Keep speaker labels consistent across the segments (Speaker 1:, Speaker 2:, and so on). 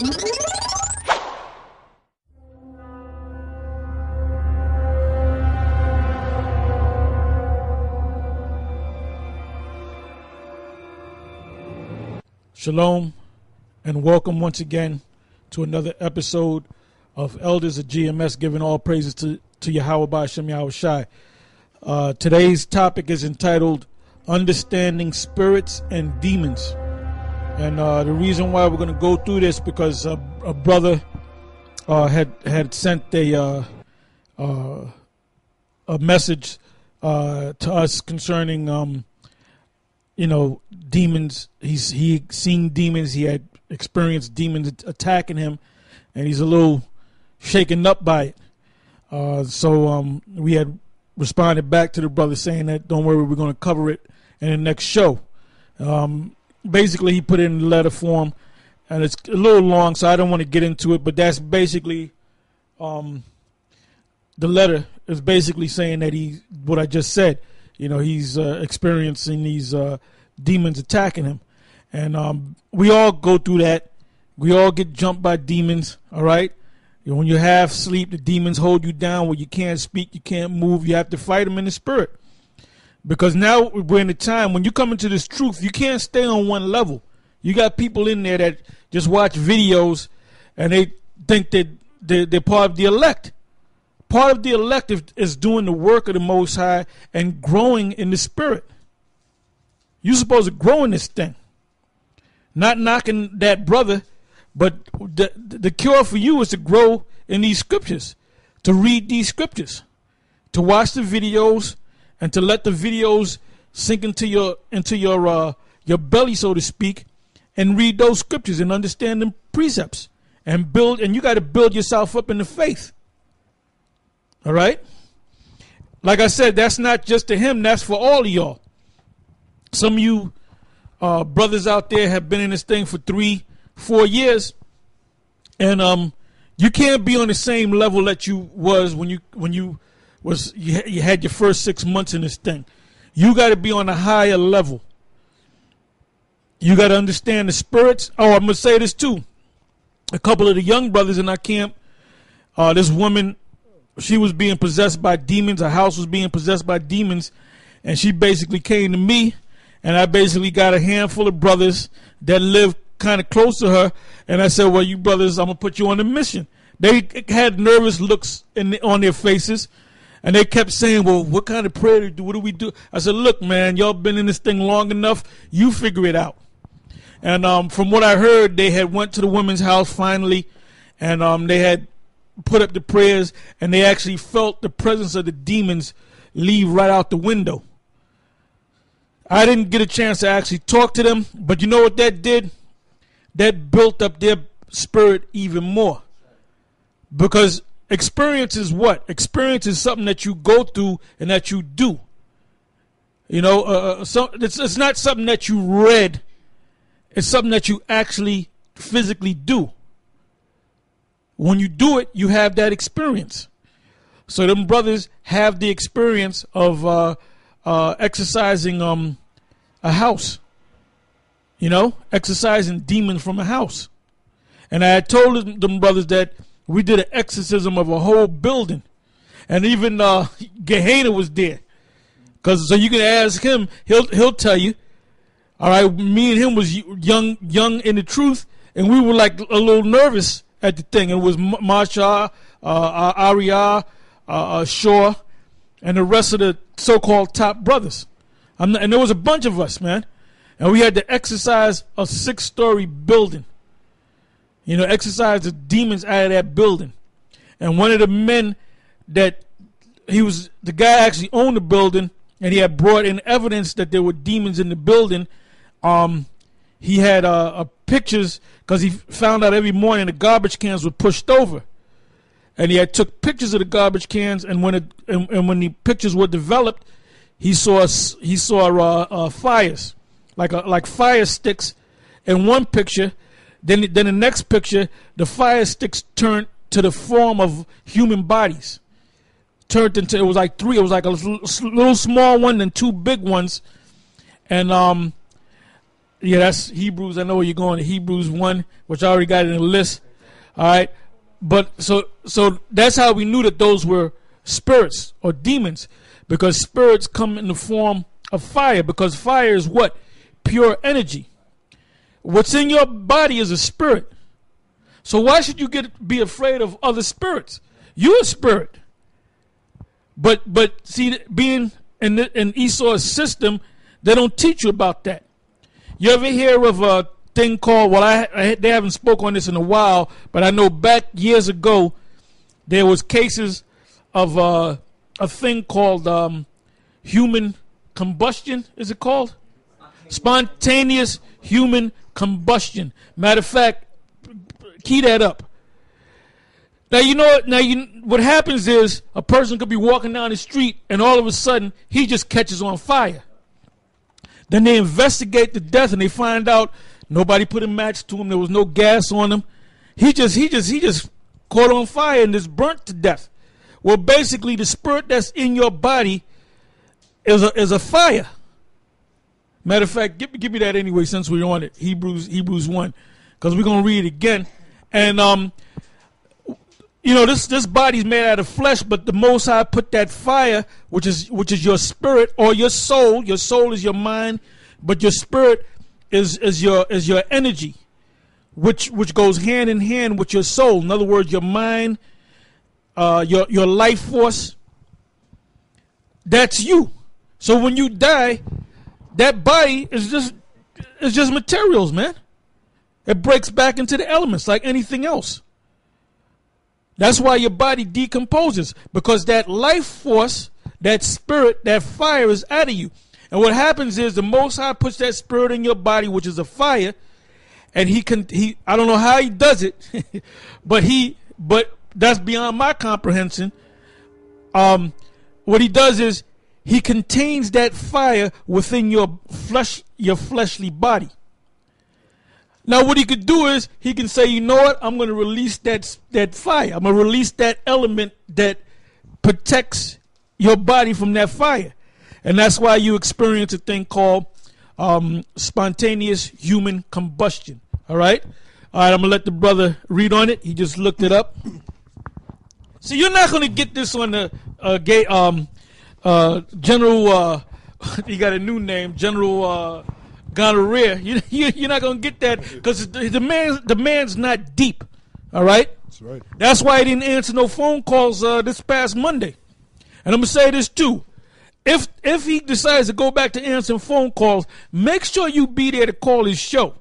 Speaker 1: Shalom and welcome once again to another episode of Elders of GMS, giving all praises to YAHAWAH, BAHASHAM, YAHAWASHI. Today's topic is entitled Understanding Spirits and Demons. And the reason why we're going to go through this because a brother had sent a message to us concerning demons. He seen demons. He had experienced demons attacking him, and he's a little shaken up by it. So we had responded back to the brother saying that don't worry, we're going to cover it in the next show. Basically, he put it in letter form, and it's a little long, so I don't want to get into it. But that's basically the letter is basically saying that what I just said. He's experiencing these demons attacking him. And we all go through that. We all get jumped by demons, all right? When you have sleep, the demons hold you down where you can't speak, you can't move. You have to fight them in the spirit. Because now we're in a time when you come into this truth, you can't stay on one level. You got people in there that just watch videos and they think that they're part of the elect. Part of the elect is doing the work of the Most High and growing in the spirit. You're supposed to grow in this thing. Not knocking that brother, but the cure for you is to grow in these scriptures, to read these scriptures, to watch the videos, and to let the videos sink into your belly, so to speak, and read those scriptures and understand them precepts and build. And you got to build yourself up in the faith. All right? Like I said, that's not just to him. That's for all of y'all. Some of you brothers out there have been in this thing for 3-4 years. And you can't be on the same level that you was when you had your first 6 months in this thing. You got to be on a higher level. You got to understand the spirits. Oh, I'm going to say this too. A couple of the young brothers in our camp, this woman, she was being possessed by demons. Her house was being possessed by demons. And she basically came to me. And I basically got a handful of brothers that live kind of close to her. And I said, well, you brothers, I'm going to put you on a mission. They had nervous looks on their faces. And they kept saying, well, what kind of prayer do we do? What do we do? I said, look, man, y'all been in this thing long enough. You figure it out. And from what I heard, they had went to the women's house finally. And they had put up the prayers. And they actually felt the presence of the demons leave right out the window. I didn't get a chance to actually talk to them, but you know what that did? That built up their spirit even more. Because experience is what? Experience is something that you go through and that you do. It's not something that you read. It's something that you actually physically do. When you do it, you have that experience. So them brothers have the experience of exercising a house, exercising demons from a house. And I had told them brothers that we did an exorcism of a whole building, and even Gehenna was there, so you can ask him, he'll tell you. All right, me and him was young in the truth, and we were like a little nervous at the thing. It was Marsha, Arya, Shaw, and the rest of the so-called top brothers. And there was a bunch of us, man. And we had to exercise a 6-story building. Exercise the demons out of that building. And one of the men the guy actually owned the building, and he had brought in evidence that there were demons in the building. He had pictures, because he found out every morning the garbage cans were pushed over. And he had took pictures of the garbage cans, and when the pictures were developed, he saw fires, like fire sticks in one picture. Then the next picture, the fire sticks turned to the form of human bodies. It was like 3. It was like a little small one and 2 big ones. And Yeah, that's Hebrews. I know where you're going. Hebrews 1, which I already got in the list. All right. But so that's how we knew that those were spirits or demons, because spirits come in the form of fire, because fire is what? Pure energy. What's in your body is a spirit. So why should you be afraid of other spirits? You're a spirit. But see, being in Esau's system, they don't teach you about that. You ever hear of a thing called, well, they haven't spoke on this in a while, but I know back years ago, there was cases of a thing called human combustion, is it called? Spontaneous human combustion. Matter of fact, key that up. Now, you know what? Now, what happens is a person could be walking down the street and all of a sudden he just catches on fire. Then they investigate the death and they find out nobody put a match to him. There was no gas on him. He just caught on fire and just burnt to death. Well, basically, the spirit that's in your body is a fire. Matter of fact, give me that anyway, since we're on it. Hebrews 1, because we're gonna read it again. And this body's made out of flesh, but the Most High put that fire, which is your spirit or your soul. Your soul is your mind, but your spirit is your energy, which goes hand in hand with your soul. In other words, your mind, your life force. That's you. So when you die, that body is just materials, man. It breaks back into the elements like anything else. That's why your body decomposes, because that life force, that spirit, that fire is out of you. And what happens is the Most High puts that spirit in your body, which is a fire, and he I don't know how he does it, but that's beyond my comprehension. What he does is he contains that fire within your fleshly body. Now, what he could do is he can say, you know what? I'm going to release that fire. I'm going to release that element that protects your body from that fire. And that's why you experience a thing called spontaneous human combustion. All right? All right, I'm going to let the brother read on it. He just looked it up. So you're not going to get this on the General, he got a new name, General Gonorrhea. You're not going to get that because the man's not deep. All right?
Speaker 2: That's right. That's
Speaker 1: why he didn't answer no phone calls this past Monday. And I'm going to say this too. If he decides to go back to answering phone calls, make sure you be there to call his show.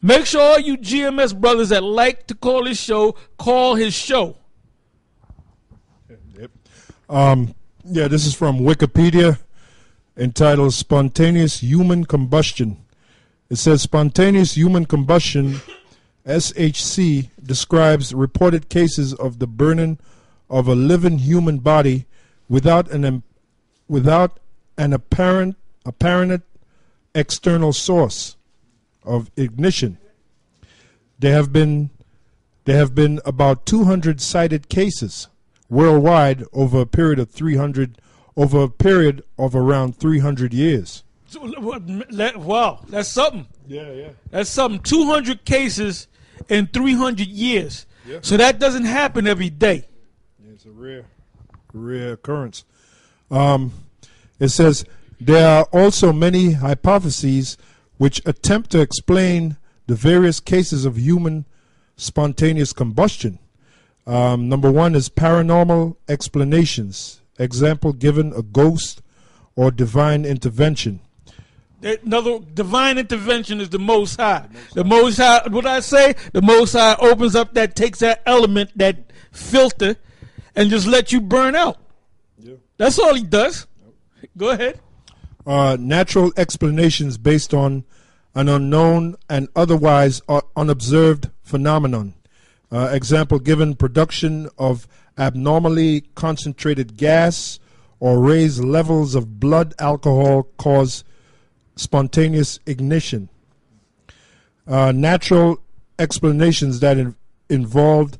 Speaker 1: Make sure all you GMS brothers that like to call his show, call his show.
Speaker 2: Yep. This is from Wikipedia, entitled Spontaneous Human Combustion. It says spontaneous human combustion, SHC, describes reported cases of the burning of a living human body without an apparent external source of ignition. There have been about 200 cited cases worldwide over a period of around 300 years.
Speaker 1: Wow, that's something.
Speaker 2: Yeah.
Speaker 1: That's something. 200 cases in 300 years.
Speaker 2: Yeah.
Speaker 1: So that doesn't happen every day.
Speaker 2: Yeah, it's a rare occurrence. It says there are also many hypotheses which attempt to explain the various cases of human spontaneous combustion. Number one is paranormal explanations. Example given, a ghost or divine intervention.
Speaker 1: Another divine intervention is the Most High. The Most High, what I say, the Most High opens up takes that element, that filter, and just let you burn out. Yeah. That's all he does. Yep. Go ahead.
Speaker 2: Natural explanations based on an unknown and otherwise unobserved phenomenon. Example given, production of abnormally concentrated gas or raised levels of blood alcohol cause spontaneous ignition. Natural explanations that involved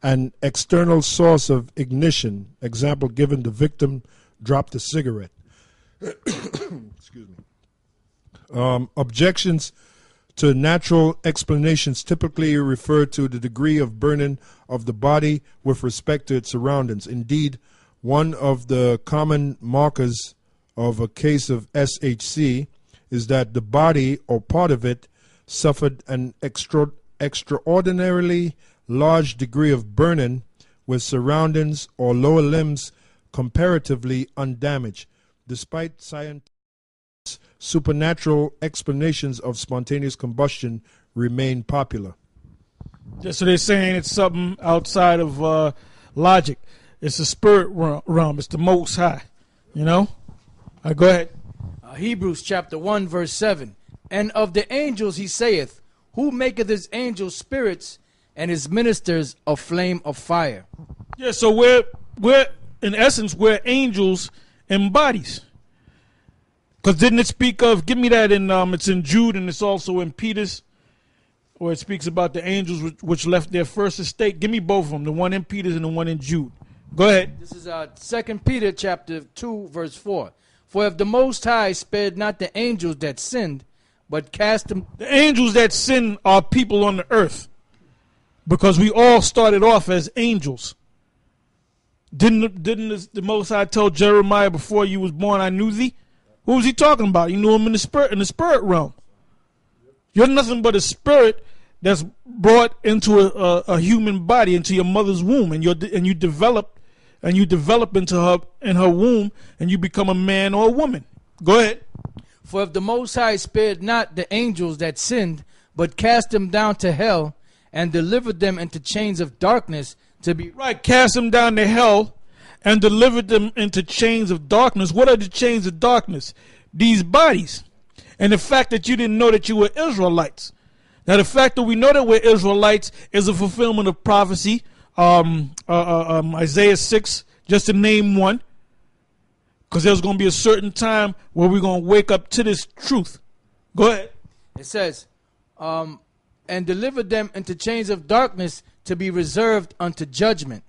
Speaker 2: an external source of ignition. Example given, the victim dropped a cigarette. Excuse me. Objections to natural explanations typically refer to the degree of burning of the body with respect to its surroundings. Indeed, one of the common markers of a case of SHC is that the body or part of it suffered an extraordinarily large degree of burning with surroundings or lower limbs comparatively undamaged. Despite scientific supernatural explanations of spontaneous combustion remain popular.
Speaker 1: Yeah, so they're saying it's something outside of logic. It's a spirit realm. It's the Most High. You know? All right, go ahead.
Speaker 3: Hebrews chapter 1 verse 7. And of the angels he saith, who maketh his angels spirits and his ministers a flame of fire.
Speaker 1: Yeah, so we're in essence, we're angels in bodies. Because didn't it speak of, give me that in, it's in Jude and it's also in Peter's, where it speaks about the angels which left their first estate. Give me both of them, the one in Peter's and the one in Jude. Go ahead.
Speaker 3: This is 2 Peter chapter 2 verse 4. For if the Most High spared not the angels that sinned, but cast them.
Speaker 1: The angels that sin are people on the earth. Because we all started off as angels. Didn't the Most High tell Jeremiah, before you was born, I knew thee? Who was he talking about? He knew him in the spirit realm. You're nothing but a spirit that's brought into a human body, into your mother's womb, and you develop into her womb, and you become a man or a woman. Go ahead.
Speaker 3: For if the Most High spared not the angels that sinned, but cast them down to hell, and delivered them into chains of darkness to be...
Speaker 1: Right, cast them down to hell, and delivered them into chains of darkness. What are the chains of darkness? These bodies. And the fact that you didn't know that you were Israelites. Now, the fact that we know that we're Israelites is a fulfillment of prophecy. Isaiah 6, just to name one. Because there's going to be a certain time where we're going to wake up to this truth. Go ahead.
Speaker 3: It says, and delivered them into chains of darkness to be reserved unto judgment.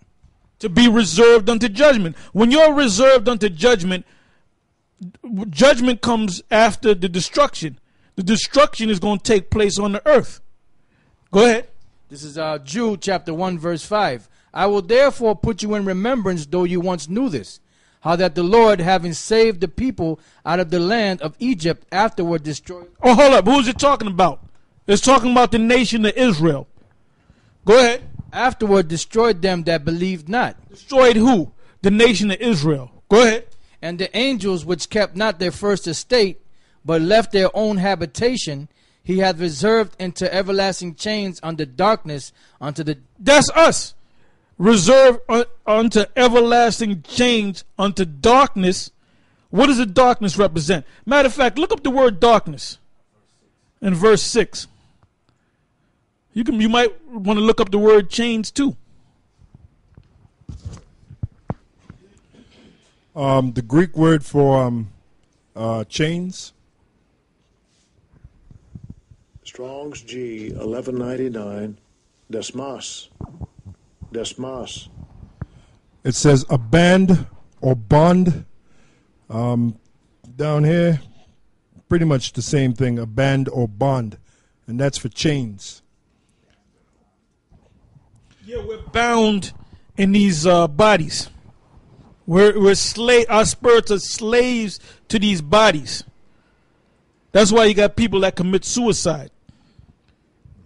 Speaker 1: To be reserved unto judgment. When you're reserved unto judgment, judgment comes after the destruction. The destruction is going to take place on the earth. Go ahead.
Speaker 3: This is Jude chapter 1 verse 5. I will therefore put you in remembrance, though you once knew this, how that the Lord, having saved the people out of the land of Egypt, afterward destroyed...
Speaker 1: Oh, hold up. Who's it talking about? It's talking about the nation of Israel. Go ahead.
Speaker 3: Afterward destroyed them that believed not.
Speaker 1: Destroyed who? The nation of Israel. Go ahead.
Speaker 3: And the angels which kept not their first estate, but left their own habitation, he hath reserved into everlasting chains under darkness unto the...
Speaker 1: That's us. Reserved unto everlasting chains unto darkness. What does the darkness represent? Matter of fact, look up the word darkness in verse 6. You might want to look up the word chains too.
Speaker 2: The Greek word for chains.
Speaker 4: Strong's G 1199. Desmas. Desmas.
Speaker 2: It says a band or bond. Down here, pretty much the same thing, a band or bond, and that's for chains.
Speaker 1: Yeah, we're bound in these bodies. Our spirits are slaves to these bodies. That's why you got people that commit suicide.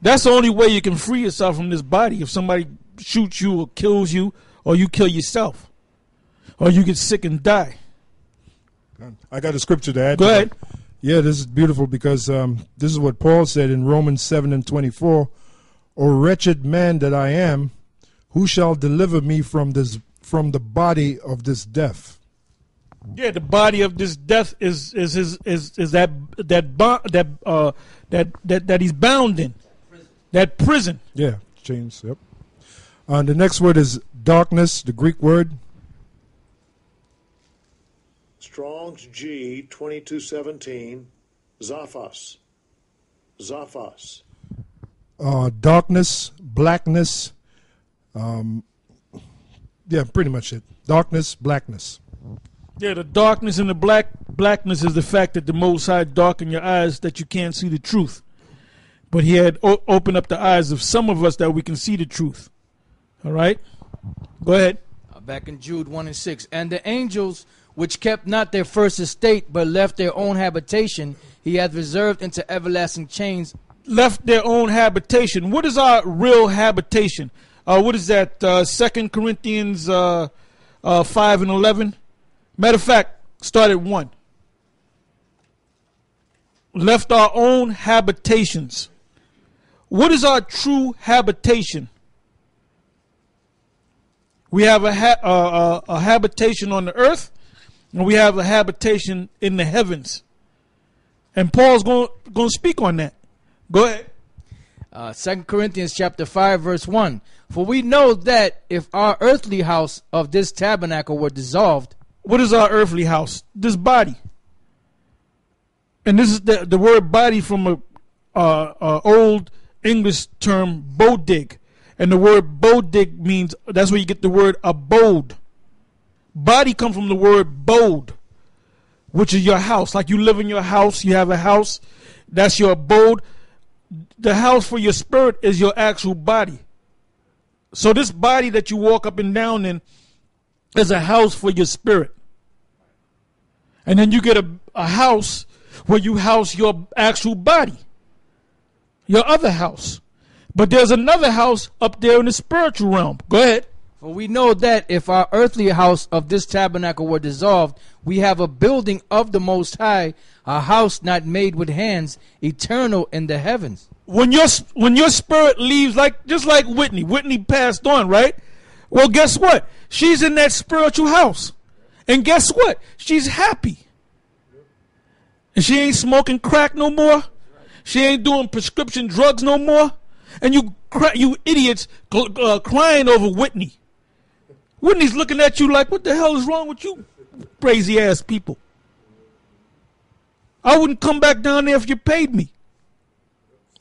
Speaker 1: That's the only way you can free yourself from this body. If somebody shoots you or kills you, or you kill yourself, or you get sick and die.
Speaker 2: I got a scripture to add.
Speaker 1: Go ahead.
Speaker 2: Yeah, this is beautiful because this is what Paul said in Romans 7:24. O wretched man that I am, who shall deliver me from the body of this death?
Speaker 1: Yeah, the body of this death is that he's bound in, that prison.
Speaker 2: Yeah, chains. Yep. The next word is darkness, the Greek word.
Speaker 4: Strong's G 2217. Zaphos. Zaphos.
Speaker 2: Darkness, blackness. Yeah, pretty much it. Darkness, blackness.
Speaker 1: Yeah, the darkness and the blackness is the fact that the Most High darkened your eyes that you can't see the truth. But he had opened up the eyes of some of us that we can see the truth. All right? Go ahead.
Speaker 3: Back in Jude 1 and 6. And the angels which kept not their first estate, but left their own habitation, he hath reserved into everlasting chains.
Speaker 1: Left their own habitation. What is our real habitation? What is that? 2 Corinthians 5 and 11? Matter of fact, start at 1. Left our own habitations. What is our true habitation? We have a habitation on the earth, and we have a habitation in the heavens. And Paul's going to speak on that. Go ahead.
Speaker 3: 2 Corinthians chapter 5 verse 1. For we know that if our earthly house of this tabernacle were dissolved.
Speaker 1: What is our earthly house? This body. And this is the word body from a old English term, bodig. And the word bodig means, that's where you get the word abode. Body comes from the word bod, which is your house. Like you live in your house, you have a house, that's your abode. The house for your spirit is your actual body. So this body that you walk up and down in is a house for your spirit. And then you get a house where you house your actual body, your other house. But there's another house up there in the spiritual realm. Go ahead.
Speaker 3: For we know that if our earthly house of this tabernacle were dissolved, we have a building of the Most High, a house not made with hands, eternal in the heavens.
Speaker 1: When your spirit leaves, just like Whitney passed on, right? Well, guess what? She's in that spiritual house. And guess what? She's happy. And she ain't smoking crack no more. She ain't doing prescription drugs no more. And you idiots crying over Whitney. Whitney's looking at you like, what the hell is wrong with you crazy ass people? I wouldn't come back down there if you paid me.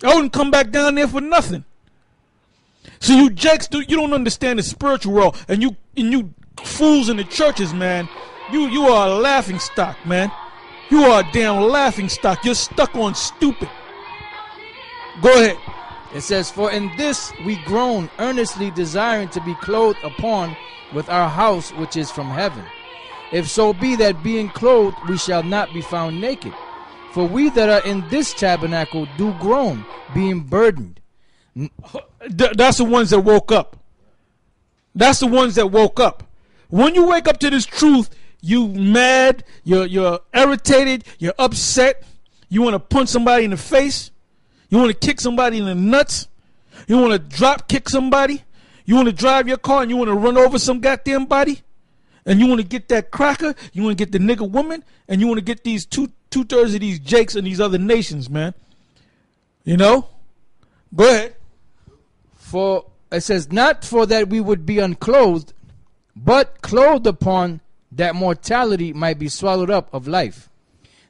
Speaker 1: I wouldn't come back down there for nothing. So you jakes, you don't understand the spiritual world, and you fools in the churches, man. You are a laughing stock, man. You are a damn laughing stock. You're stuck on stupid. Go ahead.
Speaker 3: It says, for in this we groan, earnestly desiring to be clothed upon with our house which is from heaven. If so be that being clothed we shall not be found naked. For we that are in this tabernacle do groan, being burdened.
Speaker 1: That's the ones that woke up. That's the ones that woke up. When you wake up to this truth, you mad, you're irritated, you're upset, you want to punch somebody in the face, you want to kick somebody in the nuts, you want to drop kick somebody, you want to drive your car and you want to run over some goddamn body, and you want to get that cracker, you want to get the nigga woman, and you want to get these two-thirds of these jakes and these other nations, man. You know? Go ahead.
Speaker 3: For it says, not for that we would be unclothed, but clothed upon, that mortality might be swallowed up of life.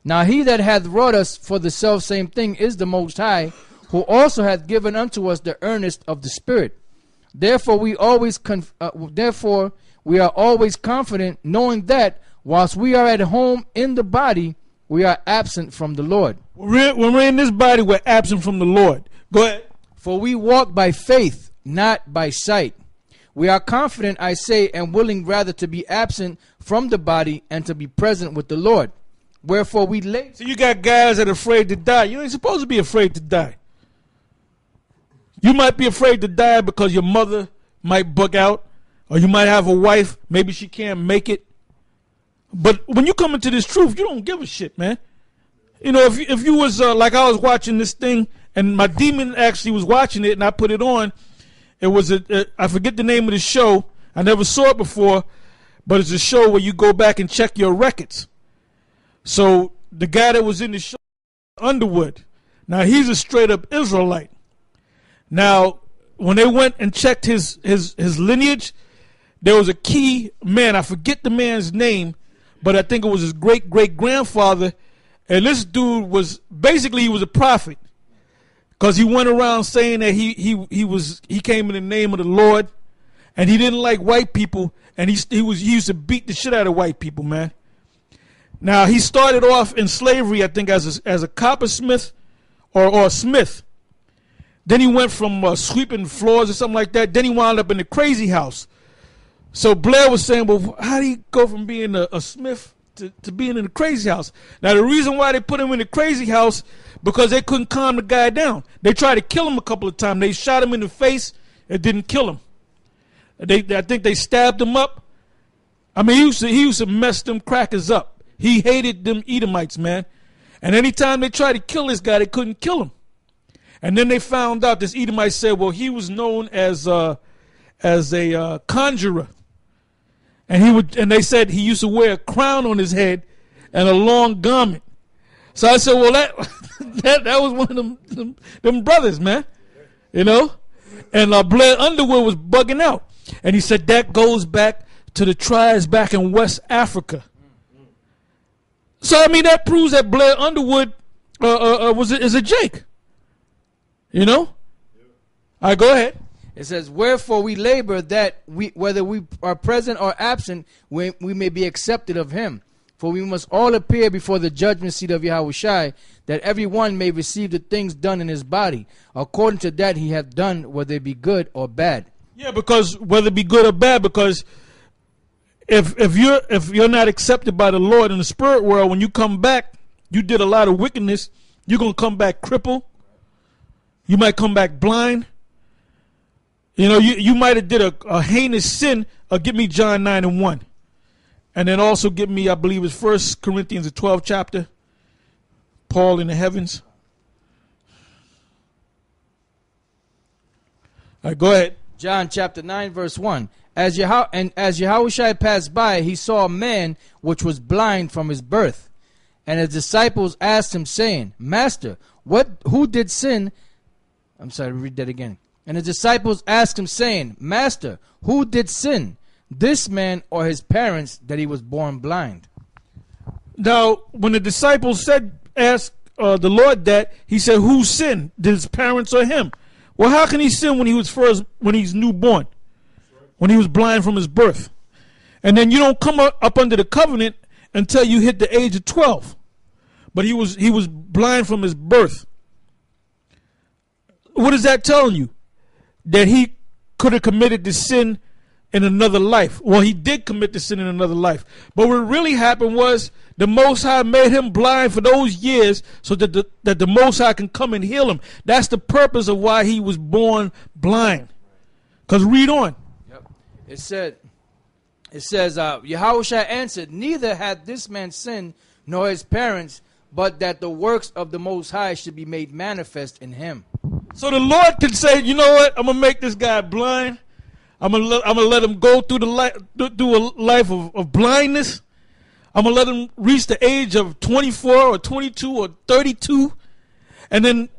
Speaker 3: Now he that hath wrought us for the selfsame thing is the Most High, who also hath given unto us the earnest of the Spirit. Therefore we are always confident, knowing that whilst we are at home in the body, we are absent from the Lord.
Speaker 1: When we're in this body, we're absent from the Lord. Go ahead.
Speaker 3: For we walk by faith, not by sight. We are confident, I say, and willing rather to be absent from the body and to be present with the Lord. Wherefore we lay.
Speaker 1: So you got guys that are afraid to die. You ain't supposed to be afraid to die. You might be afraid to die because your mother might bug out, or you might have a wife, maybe she can't make it. But when you come into this truth, you don't give a shit, man. You know, if you was like I was watching this thing, and my demon actually was watching it, and I put it on. It was I forget the name of the show. I never saw it before, but it's a show where you go back and check your records. So the guy that was in the show, Underwood, now he's a straight up Israelite. Now, when they went and checked his lineage, there was a key man. I forget the man's name, but I think it was his great-great-grandfather. And this dude was basically, he was a prophet, because he went around saying that he came in the name of the Lord, and he didn't like white people, and he used to beat the shit out of white people, man. Now, he started off in slavery, I think, as a coppersmith or a smith. Then he went from sweeping floors or something like that. Then he wound up in the crazy house. So Blair was saying, well, how do you go from being a smith to being in the crazy house? Now, the reason why they put him in the crazy house, because they couldn't calm the guy down. They tried to kill him a couple of times. They shot him in the face. It didn't kill him. I think they stabbed him up. I mean, he used to mess them crackers up. He hated them Edomites, man. And anytime they tried to kill this guy, they couldn't kill him. And then they found out, this Edomite said, well, he was known as a conjurer. And they said he used to wear a crown on his head and a long garment. So I said, well, that was one of them brothers, man. You know? And Blair Underwood was bugging out. And he said that goes back to the tribes back in West Africa. So, I mean, that proves that Blair Underwood is a Jake. You know? All right, go ahead.
Speaker 3: It says, wherefore we labor that whether we are present or absent, we may be accepted of him. For we must all appear before the judgment seat of Yahawashi, that every one may receive the things done in his body, according to that he hath done, whether it be good or bad.
Speaker 1: Yeah, because whether it be good or bad, because if you're not accepted by the Lord in the spirit world, when you come back, you did a lot of wickedness, you're going to come back crippled. You might come back blind. You know, you might have did a heinous sin. Give me John 9:1. And then also give me, I believe it's 1 Corinthians, the 12th chapter. Paul in the heavens. All right, go ahead.
Speaker 3: John chapter 9, verse 1. As Yahawashi passed by, he saw a man which was blind from his birth. And his disciples asked him, saying, Master, who did sin? I'm sorry, read that again. And his disciples asked him, saying, Master, who did sin, this man or his parents, that he was born blind?
Speaker 1: Now, when the disciples asked the Lord that, he said, who sinned? Did his parents or him? Well, how can he sin when he's newborn? When he was blind from his birth? And then you don't come up under the covenant until you hit the age of 12. But he was blind from his birth. What is that telling you? That he could have committed the sin in another life. Well, he did commit the sin in another life. But what really happened was the Most High made him blind for those years so that the Most High can come and heal him. That's the purpose of why he was born blind. Because read on.
Speaker 3: Yep. It says, Yahawashi answered, neither had this man sinned nor his parents, but that the works of the Most High should be made manifest in him.
Speaker 1: So the Lord can say, you know what? I'm going to make this guy blind. I'm gonna let him go through through a life of blindness. I'm going to let him reach the age of 24 or 22 or 32. And then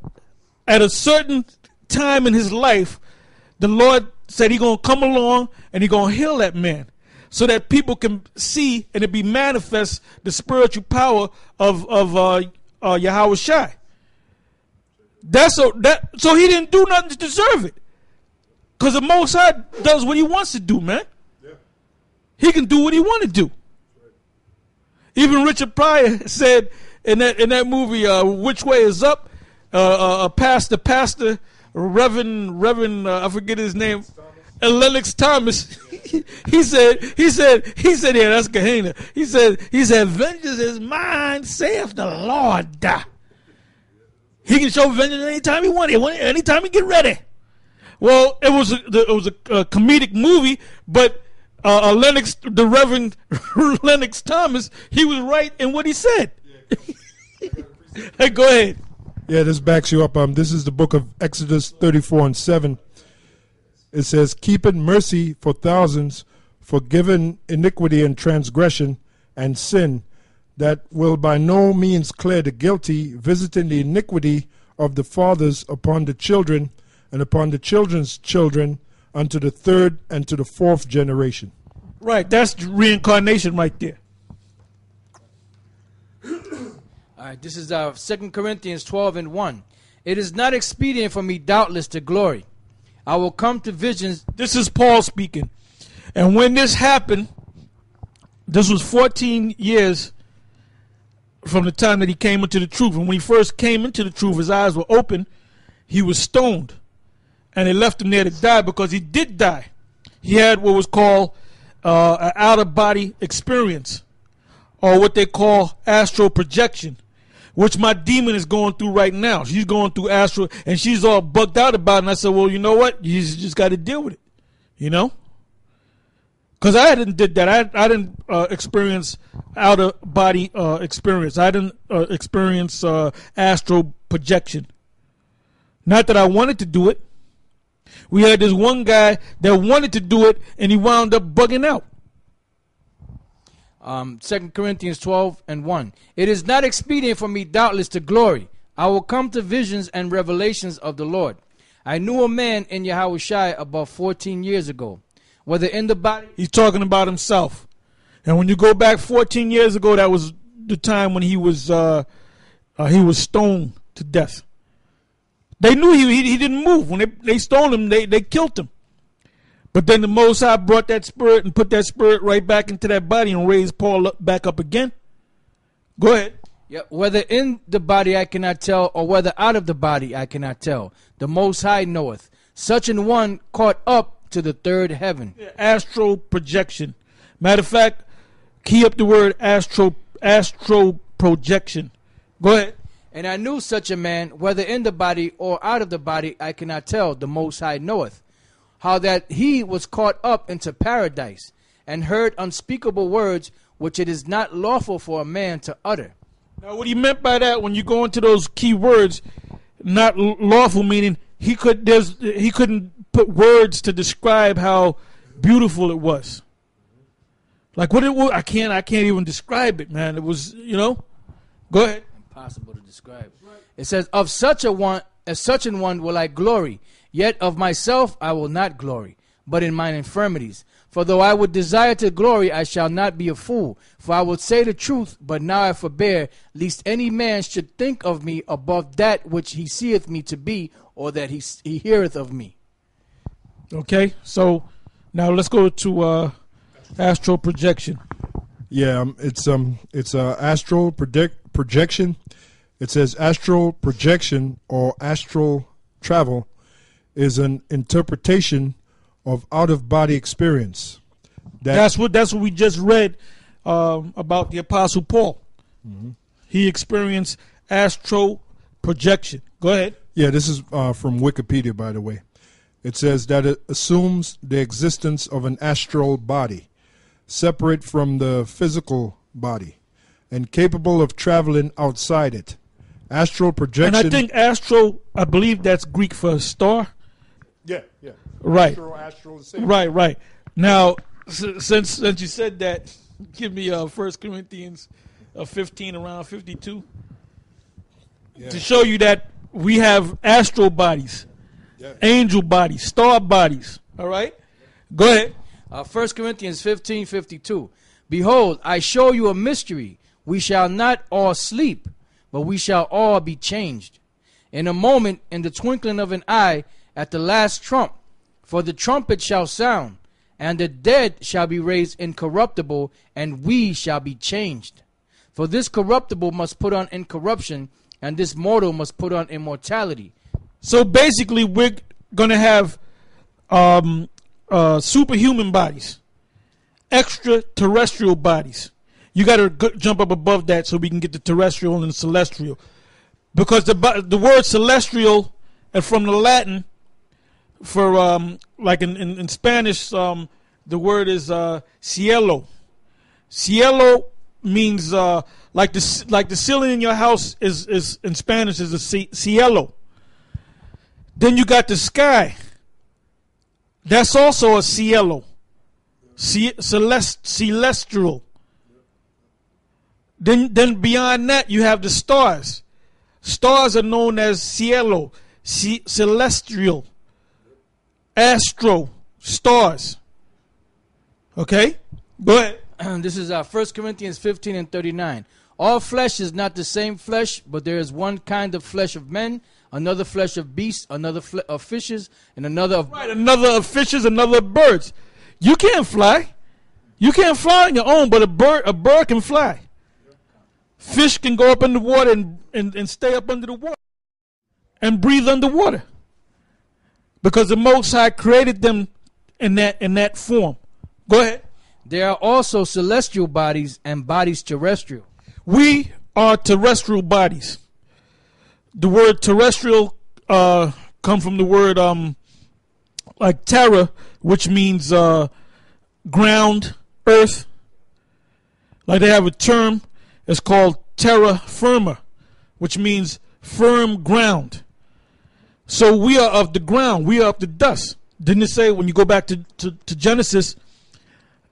Speaker 1: at a certain time in his life, the Lord said he's going to come along and he's going to heal that man so that people can see and it be manifest the spiritual power of Yahawashi. So he didn't do nothing to deserve it. Because the Most High does what he wants to do, man. Yeah. He can do what he want to do. Right. Even Richard Pryor said in that movie, Which Way Is Up, pastor, Reverend, I forget his name, Lennox Thomas. he said, yeah, that's Gehenna. He said, vengeance is mine, saith the Lord. He can show vengeance anytime he wants, anytime he get ready. Well, it was a comedic movie, but the Reverend Lennox Thomas, he was right in what he said. Hey, go ahead.
Speaker 2: Yeah, this backs you up. This is the book of Exodus 34:7. It says, keeping mercy for thousands, forgiving iniquity and transgression and sin, that will by no means clear the guilty, visiting the iniquity of the fathers upon the children, and upon the children's children, unto the third and to the fourth generation.
Speaker 1: Right, that's reincarnation right there.
Speaker 3: All right, this is 2 Corinthians 12:1. It is not expedient for me, doubtless, to glory. I will come to visions.
Speaker 1: This is Paul speaking. And when this happened, this was 14 years from the time that he came into the truth. And when he first came into the truth, his eyes were open. He was stoned. And they left him there to die because he did die. He had what was called an out-of-body experience, or what they call astral projection, which my demon is going through right now. She's going through astral, and she's all bugged out about it. And I said, well, you know what? You just got to deal with it, you know? Because I didn't did that. I didn't experience out-of-body experience. I didn't experience astral projection. Not that I wanted to do it. We had this one guy that wanted to do it, and he wound up bugging out.
Speaker 3: 2 Corinthians 12:1. It is not expedient for me doubtless to glory. I will come to visions and revelations of the Lord. I knew a man in YAHAWASHI about 14 years ago. Whether in the body...
Speaker 1: He's talking about himself. And when you go back 14 years ago, that was the time when he was stoned to death. They knew he didn't move. When they stoned him, they killed him. But then the Most High brought that spirit and put that spirit right back into that body and raised Paul back up again. Go ahead.
Speaker 3: Yeah, whether in the body I cannot tell, or whether out of the body I cannot tell. The Most High knoweth. Such an one caught up to the third heaven.
Speaker 1: Astral projection. Matter of fact, key up the word astral projection. Go ahead.
Speaker 3: And I knew such a man, whether in the body or out of the body, I cannot tell, the Most High knoweth, how that he was caught up into paradise, and heard unspeakable words which it is not lawful for a man to utter.
Speaker 1: Now, what he meant by that, when you go into those key words, not lawful, meaning he couldn't put words to describe how beautiful it was. Like what it was, I can't even describe it, man. It was, you know. Go ahead.
Speaker 3: Impossible to describe. It says, of such an one will I glory, yet of myself I will not glory, but in mine infirmities. For though I would desire to glory, I shall not be a fool. For I would say the truth, but now I forbear, lest any man should think of me above that which he seeth me to be, or that he heareth of me.
Speaker 1: Okay, so now let's go to astral projection.
Speaker 2: Yeah, it's astral projection. It says astral projection or astral travel is an interpretation of out-of-body experience.
Speaker 1: That's what we just read about the Apostle Paul. Mm-hmm. He experienced astral projection. Go ahead.
Speaker 2: Yeah, this is from Wikipedia, by the way. It says that it assumes the existence of an astral body, separate from the physical body, and capable of traveling outside it. Astral projection.
Speaker 1: And I think astral, I believe that's Greek for star.
Speaker 2: Yeah.
Speaker 1: Right.
Speaker 2: Astral,
Speaker 1: right. Now, since you said that, give me 1 Corinthians 15 around 52 to show you that we have astral bodies, angel bodies, star bodies. All right? Go ahead.
Speaker 3: 1 Corinthians 15:52. Behold, I show you a mystery. We shall not all sleep, but we shall all be changed. In a moment, in the twinkling of an eye, at the last trump. For the trumpet shall sound, and the dead shall be raised incorruptible, and we shall be changed. For this corruptible must put on incorruption, and this mortal must put on immortality.
Speaker 1: So basically, we're going to have superhuman bodies, extraterrestrial bodies. You got to jump up above that so we can get the terrestrial and the celestial. Because the word celestial, and from the Latin, for like in Spanish, the word is cielo. Cielo means like the ceiling in your house is in Spanish is a cielo. Then you got the sky. That's also a cielo, celestial. Then beyond that you have the stars. Stars are known as cielo, celestial, astro, stars. Okay, go ahead.
Speaker 3: This is 1 Corinthians 15:39. All flesh is not the same flesh, but there is one kind of flesh of men, another flesh of beasts, another of fishes, and another of...
Speaker 1: Right, another of fishes, another of birds. You can't fly. You can't fly on your own, but a bird can fly. Fish can go up in the water and stay up under the water and breathe underwater, because the Most High created them in that form. Go ahead.
Speaker 3: There are also celestial bodies and bodies terrestrial.
Speaker 1: We are terrestrial bodies. The word terrestrial come from the word like terra, which means ground, earth. Like they have a term, it's called terra firma, which means firm ground. So we are of the ground, we are of the dust. Didn't it say when you go back to Genesis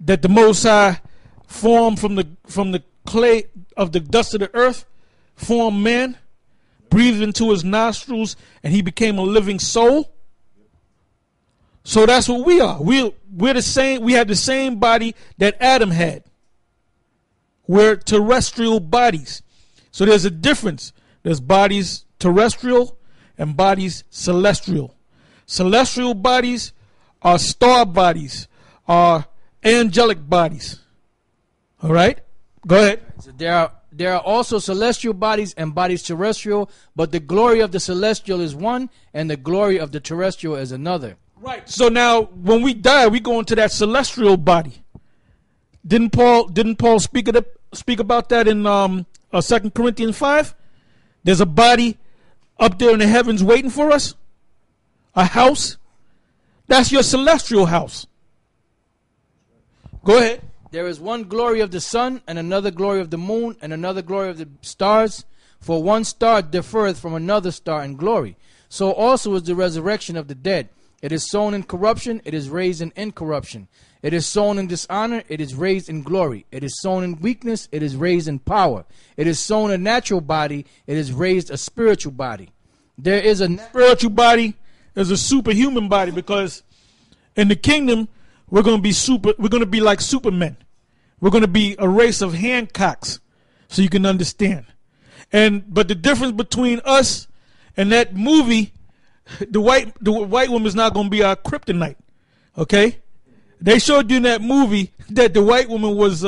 Speaker 1: that the Most High formed from the clay of the dust of the earth, formed man, breathed into his nostrils, and he became a living soul? So that's what we are. We're the same. We have the same body that Adam had. We're terrestrial bodies. So there's a difference. There's bodies terrestrial and bodies celestial. Celestial bodies are star bodies, are angelic bodies. All right? Go ahead.
Speaker 3: So there are also celestial bodies and bodies terrestrial, but the glory of the celestial is one, and the glory of the terrestrial is another.
Speaker 1: Right. So now, when we die, we go into that celestial body. Didn't Paul speak about that in 2 Corinthians 5? There's a body up there in the heavens waiting for us. A house. That's your celestial house. Go ahead.
Speaker 3: There is one glory of the sun, and another glory of the moon, and another glory of the stars. For one star differeth from another star in glory. So also is the resurrection of the dead. It is sown in corruption, it is raised in incorruption. It is sown in dishonor, it is raised in glory. It is sown in weakness, it is raised in power. It is sown a natural body, it is raised a spiritual body. There is a
Speaker 1: spiritual body, is a superhuman body, because in the kingdom we're going to be like supermen. We're going to be a race of Hancocks, so you can understand. But the difference between us and that movie, the white woman's not going to be our kryptonite. Okay? They showed you in that movie that the white woman was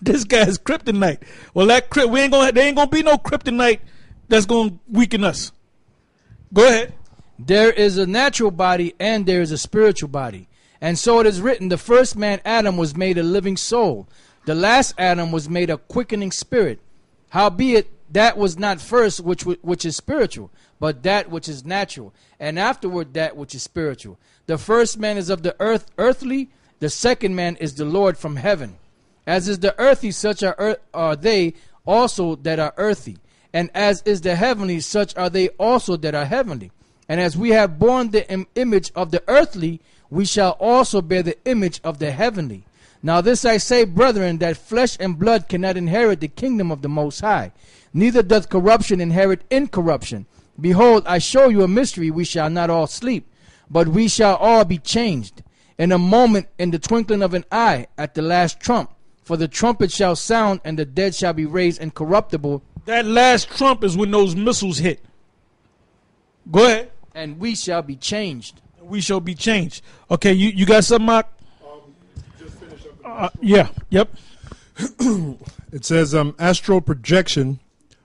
Speaker 1: this guy's kryptonite. Well, there ain't gonna be no kryptonite that's going to weaken us. Go ahead.
Speaker 3: There is a natural body and there is a spiritual body. And so it is written, the first man Adam was made a living soul. The last Adam was made a quickening spirit. Howbeit that was not first which is spiritual, but that which is natural, and afterward that which is spiritual. The first man is of the earth, earthly. The second man is the Lord from heaven. As is the earthy, such are they also that are earthy. And as is the heavenly, such are they also that are heavenly. And as we have borne the image of the earthly, we shall also bear the image of the heavenly. Now this I say, brethren, that flesh and blood cannot inherit the kingdom of the Most High, neither doth corruption inherit incorruption. Behold, I show you a mystery. We shall not all sleep, but we shall all be changed in a moment, in the twinkling of an eye, at the last trump. For the trumpet shall sound, and the dead shall be raised incorruptible.
Speaker 1: That last trump is when those missiles hit. Go ahead.
Speaker 3: And we shall be changed.
Speaker 1: We shall be changed. Okay, you got something, Mark?
Speaker 2: Just finish up.
Speaker 1: Yeah. Yep.
Speaker 2: It says astral projection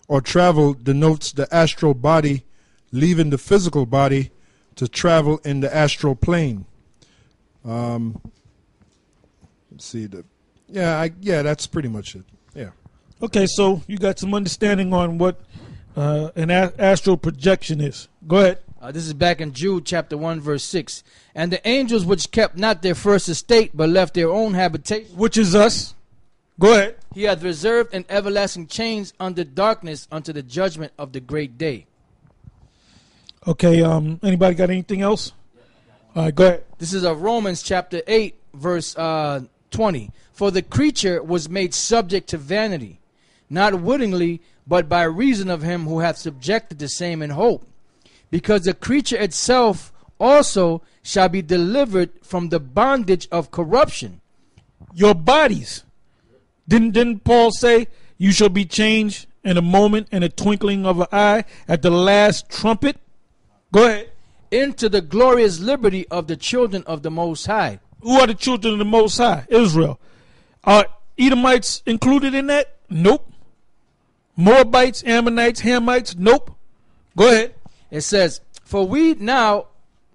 Speaker 2: or travel denotes the astral body leaving the physical body to travel in the astral plane. Let's see. That's pretty much it. Yeah.
Speaker 1: Okay, so you got some understanding on what an astral projection is. Go ahead.
Speaker 3: This is back in Jude chapter 1 verse 6. And the angels which kept not their first estate, but left their own habitation,
Speaker 1: which is us. Go ahead.
Speaker 3: He hath reserved in everlasting chains under darkness unto the judgment of the great day.
Speaker 1: Okay, anybody got anything else? All right, go ahead.
Speaker 3: This is of Romans chapter 8 verse 20. For the creature was made subject to vanity, not wittingly, but by reason of him who hath subjected the same in hope. Because the creature itself also shall be delivered from the bondage of corruption.
Speaker 1: Your bodies. Didn't Paul say you shall be changed in a moment, in a twinkling of an eye, at the last trumpet? Go ahead.
Speaker 3: Into the glorious liberty of the children of the Most High.
Speaker 1: Who are the children of the Most High? Israel. Are Edomites included in that? Nope. Moabites, Ammonites, Hamites? Nope. Go ahead.
Speaker 3: It says, for we know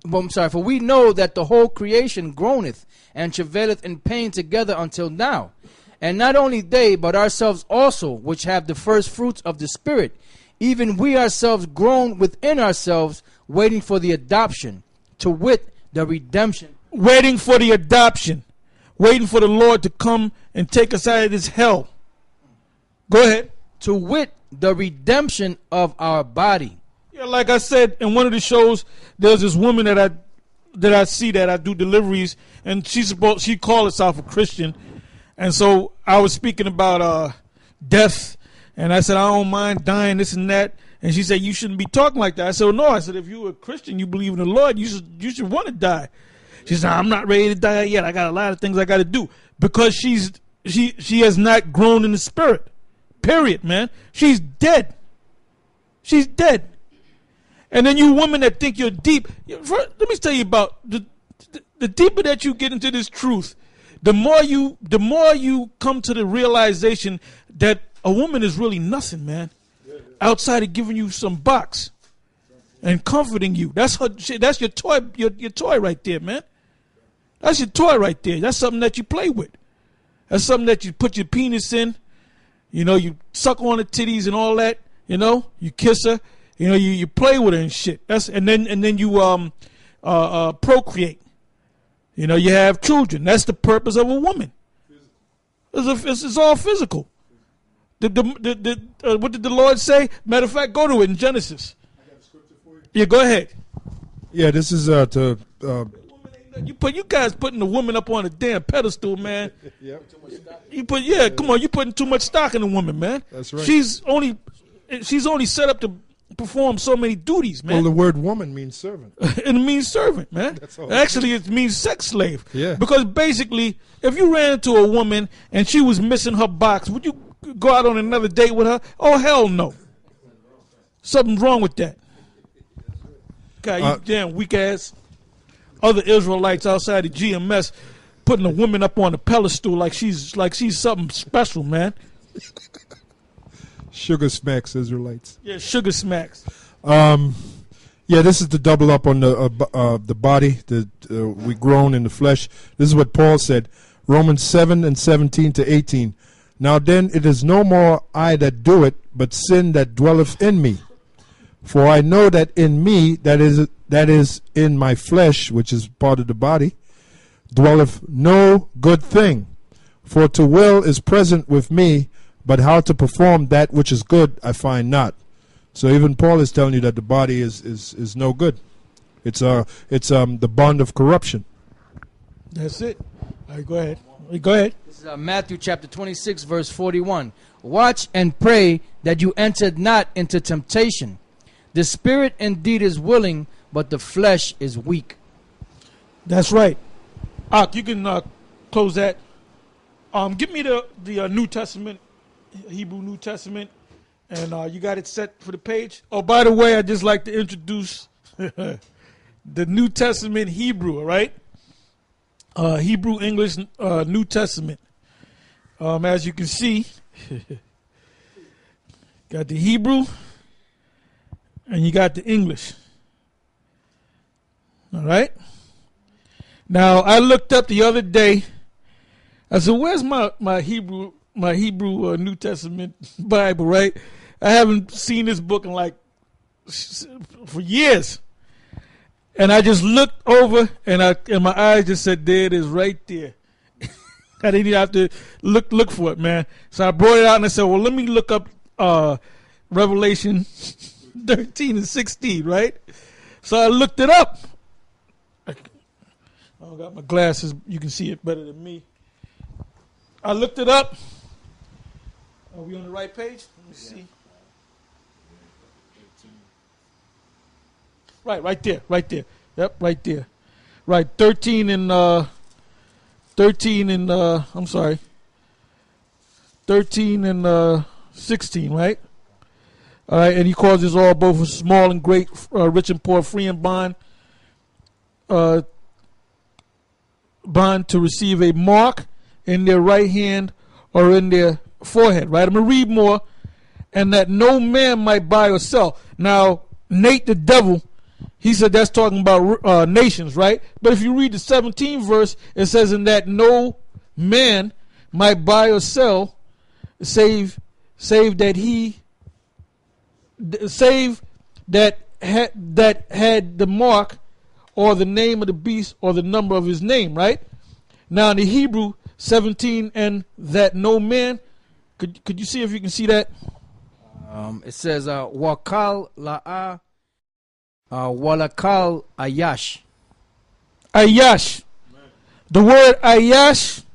Speaker 3: that the whole creation groaneth and travaileth in pain together until now. And not only they, but ourselves also, which have the first fruits of the Spirit, even we ourselves groan within ourselves, waiting for the adoption, to wit, the redemption.
Speaker 1: Waiting for the adoption. Waiting for the Lord to come and take us out of this hell. Go ahead.
Speaker 3: To wit, the redemption of our body.
Speaker 1: Yeah, like I said in one of the shows, there's this woman that I see that I do deliveries, and she called herself a Christian, and so I was speaking about death, and I said I don't mind dying, this and that, and she said you shouldn't be talking like that. I said, well, no. I said, if you're a Christian, you believe in the Lord, you should want to die. She said, I'm not ready to die yet. I got a lot of things I got to do, because she has not grown in the spirit. Period, man. She's dead. She's dead. And then you women that think you're deep, let me tell you about the deeper that you get into this truth, the more you come to the realization that a woman is really nothing, man, outside of giving you some box and comforting you. That's your toy, your toy right there, man. That's your toy right there. That's something that you play with. That's something that you put your penis in. You know, you suck on the titties and all that. You know, you kiss her. You know, you play with her and shit. And then you procreate. You know, you have children. That's the purpose of a woman. It's all physical. What did the Lord say? Matter of fact, go to it in Genesis. I got a scripture for you. Yeah, go ahead.
Speaker 2: Yeah, this is
Speaker 1: you guys putting the woman up on a damn pedestal, man.
Speaker 2: Yep.
Speaker 1: Come on, you putting too much stock in the woman, man.
Speaker 2: That's right.
Speaker 1: She's only set up to perform so many duties, man.
Speaker 2: Well, the word woman means servant.
Speaker 1: It means servant, man.
Speaker 2: That's all.
Speaker 1: Actually, it means sex slave.
Speaker 2: Yeah.
Speaker 1: Because basically, if you ran into a woman and she was missing her box, would you go out on another date with her? Oh, hell no. Something's wrong with that. God, you damn weak ass. Other Israelites outside the GMS putting a woman up on a pedestal like she's something special, man.
Speaker 2: Sugar smacks Israelites.
Speaker 1: Yeah, sugar smacks.
Speaker 2: Yeah, this is to double up on the body. We groan in the flesh. This is what Paul said. Romans 7:17-18. Now then, it is no more I that do it, but sin that dwelleth in me. For I know that in me, that is in my flesh, which is part of the body, dwelleth no good thing. For to will is present with me, but how to perform that which is good I find not. So even Paul is telling you that the body is no good. It's the bond of corruption.
Speaker 1: That's it. All right, go ahead. Go ahead.
Speaker 3: This is Matthew chapter 26, verse 41. Watch and pray that you enter not into temptation. The spirit indeed is willing, but the flesh is weak.
Speaker 1: That's right. You can close that. Give me the New Testament, Hebrew New Testament, and you got it set for the page. Oh, by the way, I'd just like to introduce the New Testament Hebrew, all right? Hebrew, English, New Testament. As you can see, got the Hebrew and you got the English. All right? Now, I looked up the other day. I said, where's my Hebrew New Testament Bible, right? I haven't seen this book in for years. And I just looked over and my eyes just said, there it is right there. I didn't even have to look for it, man. So I brought it out and I said, well, let me look up Revelation 13 and 16, right? So I looked it up. I don't got my glasses. You can see it better than me. I looked it up. Are we on the right page? Let me see. Right there. Yep, right there. Right, 13 and I'm sorry. 13 and 16, right? All right, and he calls us all both small and great, rich and poor, free and bond to receive a mark in their right hand or in their forehead, right? I'm going to read more, and that no man might buy or sell. Now, Nate the devil, he said that's talking about nations, right? But if you read the 17th verse, it says, in that no man might buy or sell, save that had the mark or the name of the beast or the number of his name, right? Now in the Hebrew 17, and that no man, could you see if you can see that?
Speaker 3: It says wakal la'a walakal ayash.
Speaker 1: Ayash. The word ayash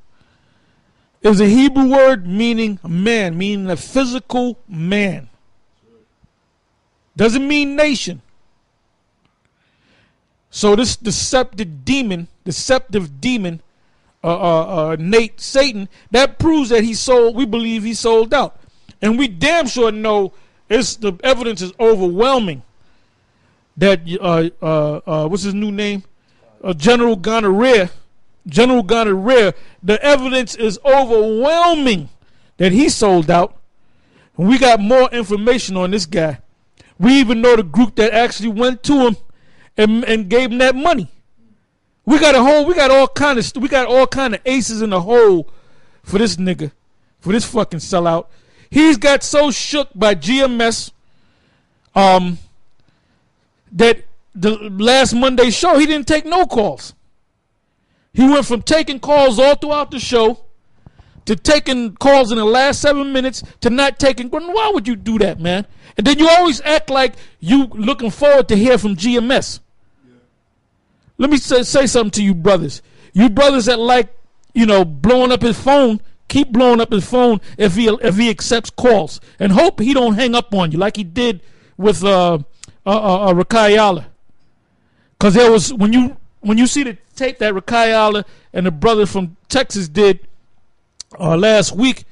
Speaker 1: is a Hebrew word meaning man, meaning a physical man. Doesn't mean nation. So this deceptive demon, Nate, Satan, that proves that we believe he sold out. And we damn sure know the evidence is overwhelming that, what's his new name? General Gonorrhea, the evidence is overwhelming that he sold out. And we got more information on this guy. We even know the group that actually went to him and gave him that money. We got all kind of aces in the hole for this nigga, for this fucking sellout. He's got so shook by GMS that the last Monday show he didn't take no calls. He went from taking calls all throughout the show to taking calls in the last 7 minutes to not taking. Why would you do that, man? And then you always act like you looking forward to hear from GMS. Yeah. Let me say something to you brothers. You brothers that like, blowing up his phone, keep blowing up his phone if he accepts calls. And hope he don't hang up on you like he did with Rakayala. Because there was, when you see the tape that Rakayala and the brother from Texas did last week,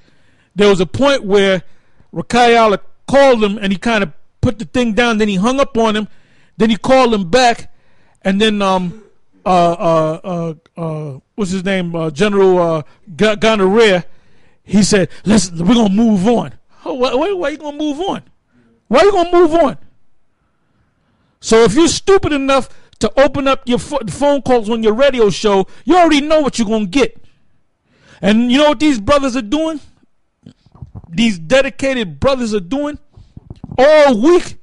Speaker 1: there was a point where Rakayala called him and he kind of put the thing down, then he hung up on him, then he called him back, and then what's his name, General Gonorrhea, he said, we're gonna move on. Why you gonna move on? Why you gonna move on? So if you're stupid enough to open up your phone calls on your radio show, you already know what you're gonna get. And you know what these brothers are doing? These dedicated brothers are doing all week.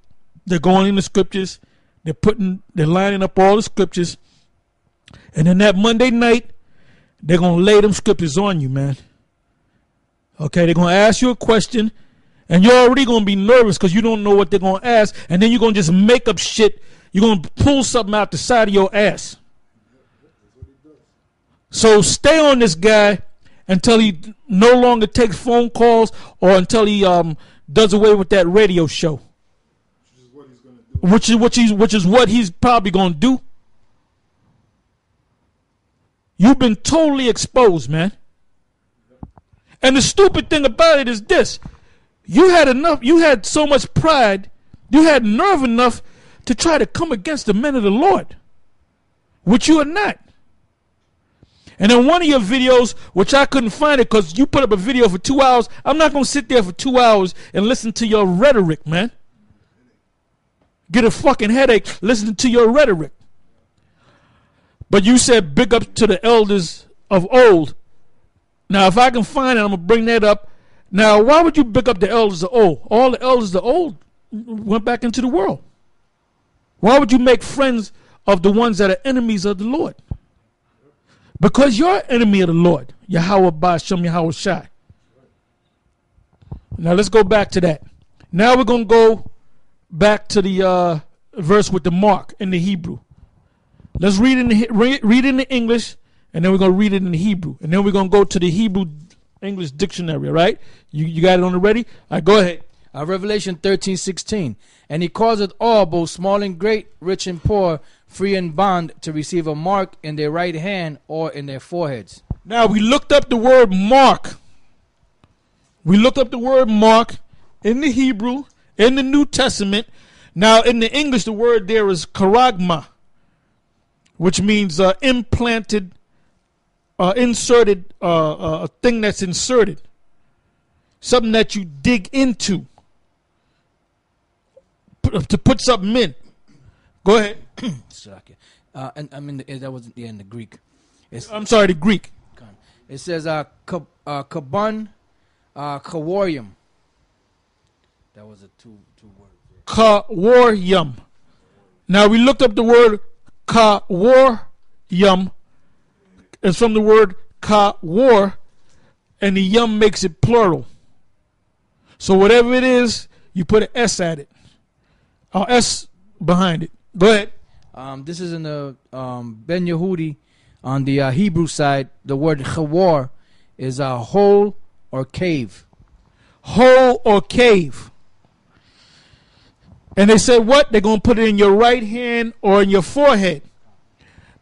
Speaker 1: They're going in the scriptures. They're lining up all the scriptures. And then that Monday night, they're going to lay them scriptures on you, man. Okay, they're going to ask you a question, and you're already going to be nervous because you don't know what they're going to ask, and then you're going to just make up shit. You're going to pull something out the side of your ass. So stay on this guy until he no longer takes phone calls or until he does away with that radio show. Which is what he's probably going to do. You've been totally exposed, man. And the stupid thing about it is this. You had so much pride, you had nerve enough to try to come against the men of the Lord, which you are not. And in one of your videos, which I couldn't find it because you put up a video for 2 hours, I'm not going to sit there for 2 hours and listen to your rhetoric, man. Get a fucking headache listening to your rhetoric. But you said big up to the elders of old. Now, if I can find it, I'm going to bring that up. Now, why would you big up the elders of old? All the elders of old went back into the world. Why would you make friends of the ones that are enemies of the Lord? Because you're enemy of the Lord. YAHAWAH, BAHASHAM, YAHAWASHI. Now let's go back to that. Now we're going to go back to the verse with the mark in the Hebrew. Let's read in the English, and then we're going to read it in the Hebrew. And then we're going to go to the Hebrew English dictionary, right? You got it on the ready? All right, go ahead.
Speaker 3: Revelation 13:16. And he causeth all, both small and great, rich and poor, free and bond, to receive a mark in their right hand or in their foreheads.
Speaker 1: Now we looked up the word mark. We looked up the word mark in the Hebrew, in the New Testament. Now in the English, the word there is charagma, which means implanted, inserted, a thing that's inserted. Something that you dig into. put something in. Go ahead.
Speaker 3: And I mean that was in the Greek.
Speaker 1: I'm sorry, the Greek.
Speaker 3: It says kabun kawarium. That was a two words.
Speaker 1: Kawarium. Now we looked up the word kawarium. It's from the word kawar, and the yum makes it plural. So whatever it is, you put an S at it. Or S behind it. Go ahead.
Speaker 3: This is in the Ben Yehudi. On the Hebrew side, the word chawar is a hole or cave.
Speaker 1: Hole or cave. And they said what? They're going to put it in your right hand or in your forehead.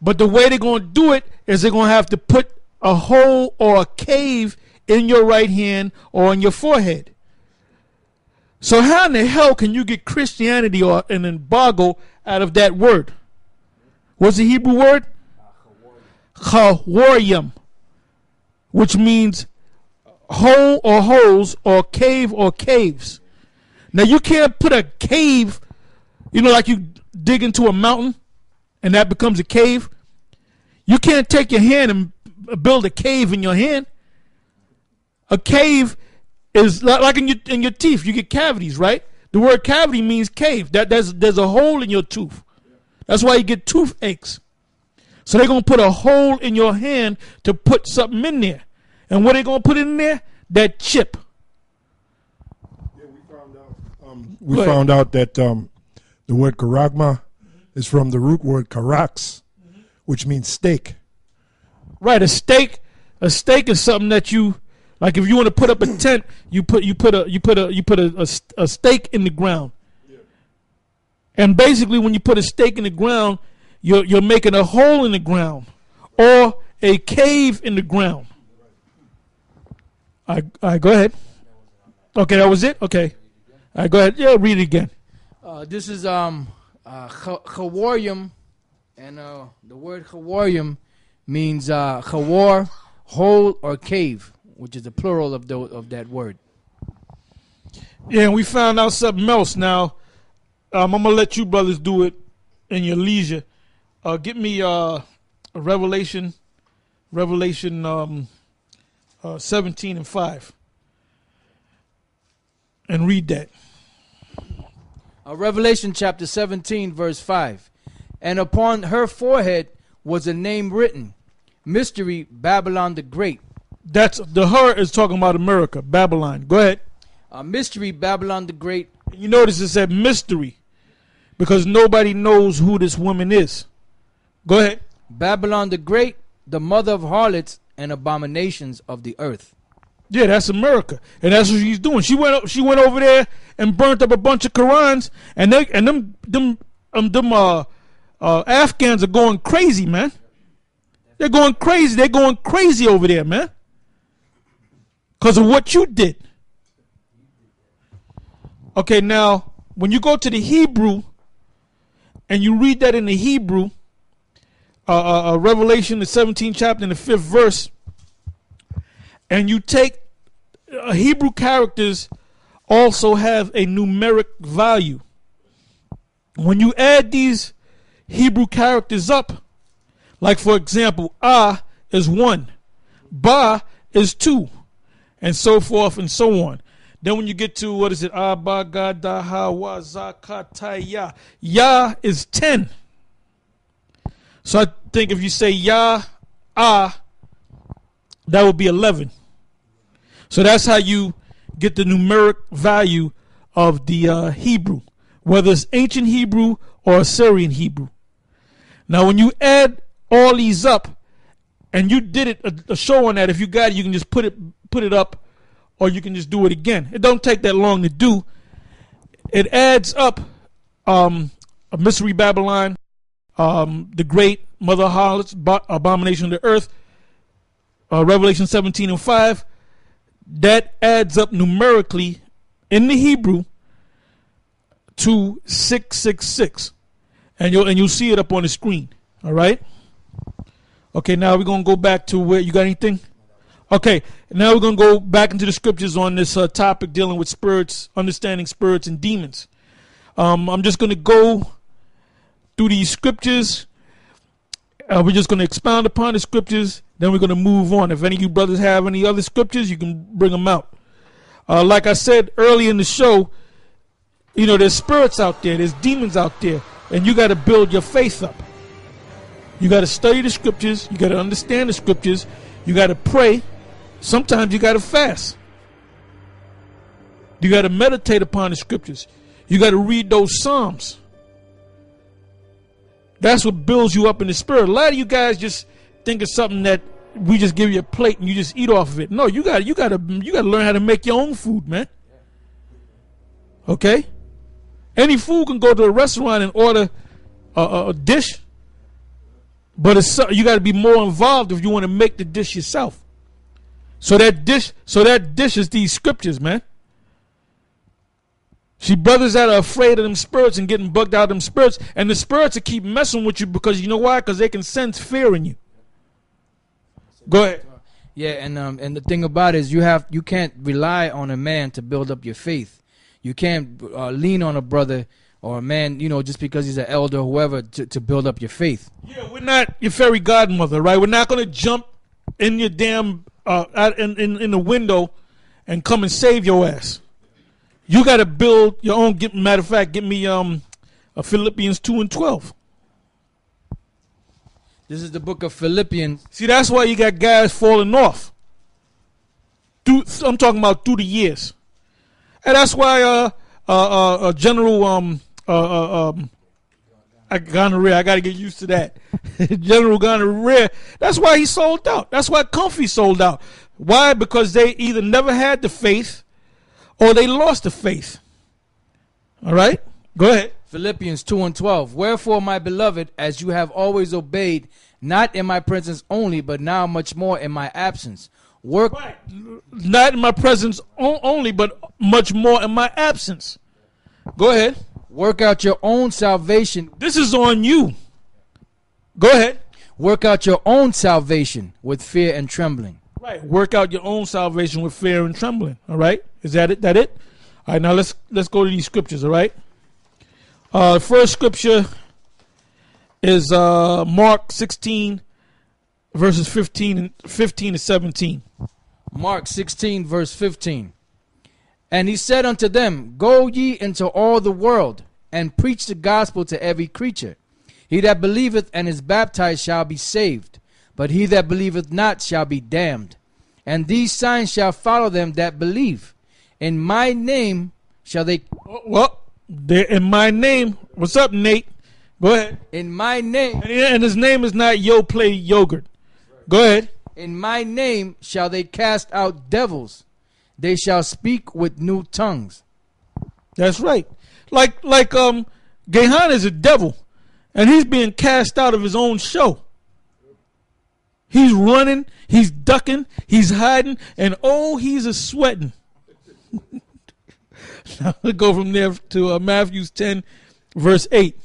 Speaker 1: But the way they're going to do it is they're going to have to put a hole or a cave in your right hand or on your forehead. So how in the hell can you get Christianity or an embargo out of that word? What's the Hebrew word? Chawarium, which means hole or holes or cave or caves. Now you can't put a cave, like you dig into a mountain and that becomes a cave. You can't take your hand and build a cave in your hand. A cave is like in your teeth. You get cavities, right? The word cavity means cave. There's a hole in your tooth. That's why you get toothaches. So they're going to put a hole in your hand to put something in there. And what are they going to put in there? That chip.
Speaker 2: Yeah, we found out that the word karagma is from the root word karax, which means steak.
Speaker 1: Right, a steak is something that you, like if you want to put up a tent, you put a stake in the ground. Yeah. And basically when you put a stake in the ground, you're making a hole in the ground or a cave in the ground. All right, go ahead. Okay, that was it? Okay. All right, go ahead. Yeah, read it again.
Speaker 3: This is chawarium, and the word chawarium means chawar, hole or cave, which is the plural of that word.
Speaker 1: Yeah, and we found out something else. Now, I'm going to let you brothers do it in your leisure. Get me Revelation 17 and 5. And read that.
Speaker 3: Revelation chapter 17, verse 5. And upon her forehead was a name written, Mystery, Babylon the Great.
Speaker 1: That's the her is talking about America, Babylon. Go ahead.
Speaker 3: Mystery, Babylon the Great.
Speaker 1: You notice it said mystery because nobody knows who this woman is. Go ahead.
Speaker 3: Babylon the Great, the mother of harlots and abominations of the earth.
Speaker 1: Yeah, that's America, and that's what she's doing. She went over there and burnt up a bunch of Qurans, and them Afghans are going crazy, man. They're going crazy. They're going crazy over there, man, because of what you did. Okay, now when you go to the Hebrew and you read that in the Hebrew. Revelation, the 17th chapter, and the 5th verse, and you take Hebrew characters also have a numeric value. When you add these Hebrew characters up, like for example, Ah is 1, Ba is 2, and so forth and so on. Then when you get to, what is it, Abba, Gada, Hawa, Zakataya, Ya is 10. So I think if you say Yah, Ah, that would be 11. So that's how you get the numeric value of the Hebrew, whether it's ancient Hebrew or Assyrian Hebrew. Now when you add all these up, and you did it, a show on that, if you got it, you can just put it up, or you can just do it again. It don't take that long to do. It adds up a Mystery Babylon, the great mother harlots, abomination of the earth, Revelation 17 and 5, that adds up numerically in the Hebrew to 666, and you'll see it up on the screen. All right. Okay, now we're gonna go back to where you got anything. Okay, now we're gonna go back into the scriptures on this topic dealing with spirits, understanding spirits and demons. I'm just going to go through these scriptures. We're just going to expound upon the scriptures. Then we're going to move on. If any of you brothers have any other scriptures, you can bring them out. Like I said early in the show, you know, there's spirits out there. There's demons out there. And you got to build your faith up. You got to study the scriptures. You got to understand the scriptures. You got to pray. Sometimes you got to fast. You got to meditate upon the scriptures. You got to read those Psalms. That's what builds you up in the spirit. A lot of you guys just think it's something that we just give you a plate and you just eat off of it. No, you got to learn how to make your own food, man. Okay? Any food can go to a restaurant and order a dish, but you got to be more involved if you want to make the dish yourself. So that dish is these scriptures, man. See, brothers that are afraid of them spirits and getting bugged out of them spirits, and the spirits will keep messing with you because you know why? Because they can sense fear in you. Go ahead.
Speaker 3: Yeah, and the thing about it is you can't rely on a man to build up your faith. You can't lean on a brother or a man, you know, just because he's an elder or whoever to build up your faith.
Speaker 1: Yeah, we're not your fairy godmother, right? We're not going to jump in your damn in the window and come and save your ass. You got to build your own. Matter of fact, get me Philippians 2:12.
Speaker 3: This is the book of Philippians.
Speaker 1: See, that's why you got guys falling off. I'm talking about through the years. And that's why General Gonorrhea, I got to get used to that. General Gonorrhea, that's why he sold out. That's why Comfy sold out. Why? Because they either never had the faith or they lost the faith. All right? Go ahead.
Speaker 3: Philippians 2:12. Wherefore, my beloved, as you have always obeyed, not in my presence only, but now much more in my absence. Work
Speaker 1: right. Not in my presence only, but much more in my absence. Go ahead.
Speaker 3: Work out your own salvation.
Speaker 1: This is on you. Go ahead.
Speaker 3: Work out your own salvation with fear and trembling.
Speaker 1: Right. Work out your own salvation with fear and trembling. All right. Is that it? That it? All right. Now let's go to these scriptures. All right. First scripture is Mark 16, verses 15 to 17.
Speaker 3: Mark 16, verse 15. And he said unto them, Go ye into all the world, and preach the gospel to every creature. He that believeth and is baptized shall be saved, but he that believeth not shall be damned. And these signs shall follow them that believe. In my name shall they...
Speaker 1: Well, in my name. What's up, Nate? Go ahead.
Speaker 3: In my name...
Speaker 1: And his name is not Yo Play Yogurt. Go ahead.
Speaker 3: In my name shall they cast out devils. They shall speak with new tongues.
Speaker 1: That's right. Like Gehan is a devil, and he's being cast out of his own show. He's running, he's ducking, he's hiding, and oh, he's a sweating. Now we'll go from there to Matthew 10, verse 8.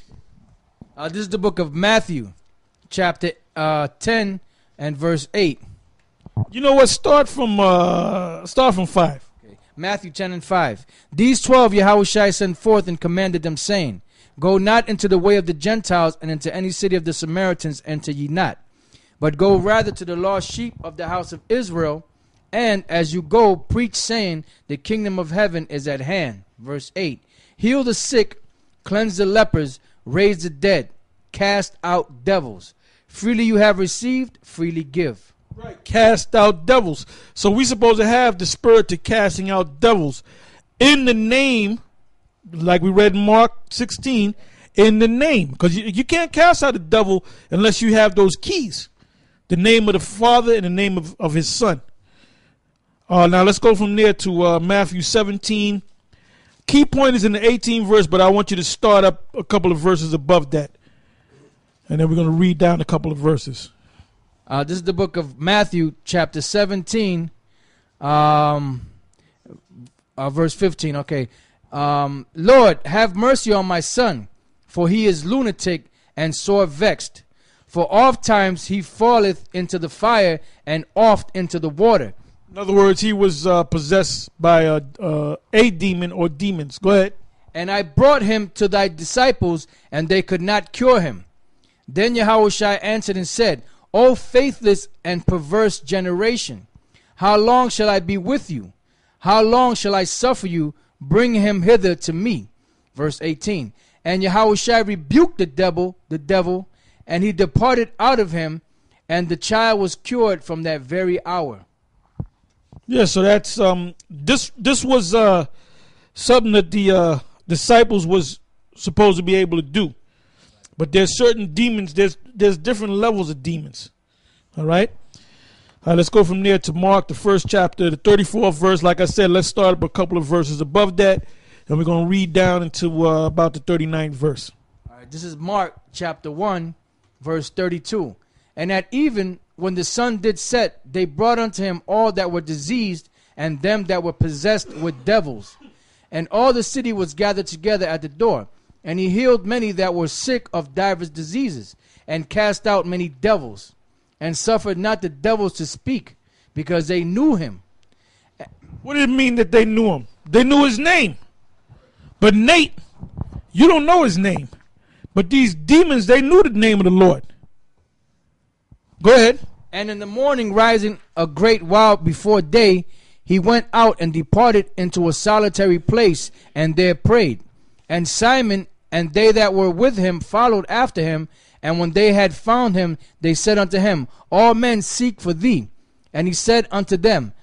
Speaker 3: This is the book of Matthew, chapter 10 and verse 8.
Speaker 1: You know what? Start from 5.
Speaker 3: Okay. Matthew 10 and 5. These 12 YAHAWASHI sent forth and commanded them, saying, Go not into the way of the Gentiles, and into any city of the Samaritans enter ye not, but go rather to the lost sheep of the house of Israel. And as you go, preach, saying, The kingdom of heaven is at hand. Verse 8. Heal the sick, cleanse the lepers, raise the dead, cast out devils. Freely you have received, freely give.
Speaker 1: Right, cast out devils. So we're supposed to have the spirit to casting out devils in the name, like we read in Mark 16, in the name. Because you can't cast out a devil unless you have those keys. The name of the Father and the name of his Son. Now let's go from there to Matthew 17. Key point is in the 18th verse, but I want you to start up a couple of verses above that. And then we're going to read down a couple of verses.
Speaker 3: This is the book of Matthew, chapter 17, verse 15. Okay. Lord, have mercy on my son, for he is lunatic and sore vexed. For oft times he falleth into the fire, and oft into the water.
Speaker 1: In other words, he was possessed by a demon or demons. Go ahead.
Speaker 3: And I brought him to thy disciples, and they could not cure him. Then Yahawashi answered and said, O faithless and perverse generation, how long shall I be with you? How long shall I suffer you? Bring him hither to me. Verse 18. And Yahawashi rebuked the devil, and he departed out of him, and the child was cured from that very hour.
Speaker 1: Yeah, so that's this was something that the disciples was supposed to be able to do. But there's certain demons, there's different levels of demons. All right? Let's go from there to Mark, the first chapter, the 34th verse. Like I said, let's start up a couple of verses above that, and we're going to read down into about the 39th verse.
Speaker 3: All right, this is Mark chapter 1, verse 32. And at even, when the sun did set, they brought unto him all that were diseased, and them that were possessed with devils. And all the city was gathered together at the door. And he healed many that were sick of divers diseases, and cast out many devils, and suffered not the devils to speak, because they knew him.
Speaker 1: What did it mean that they knew him? They knew his name. But Nate, you don't know his name. But these demons, they knew the name of the Lord. Go ahead.
Speaker 3: And in the morning, rising a great while before day, he went out and departed into a solitary place, and there prayed. And Simon and they that were with him followed after him. And when they had found him, they said unto him, All men seek for thee. And he said unto them,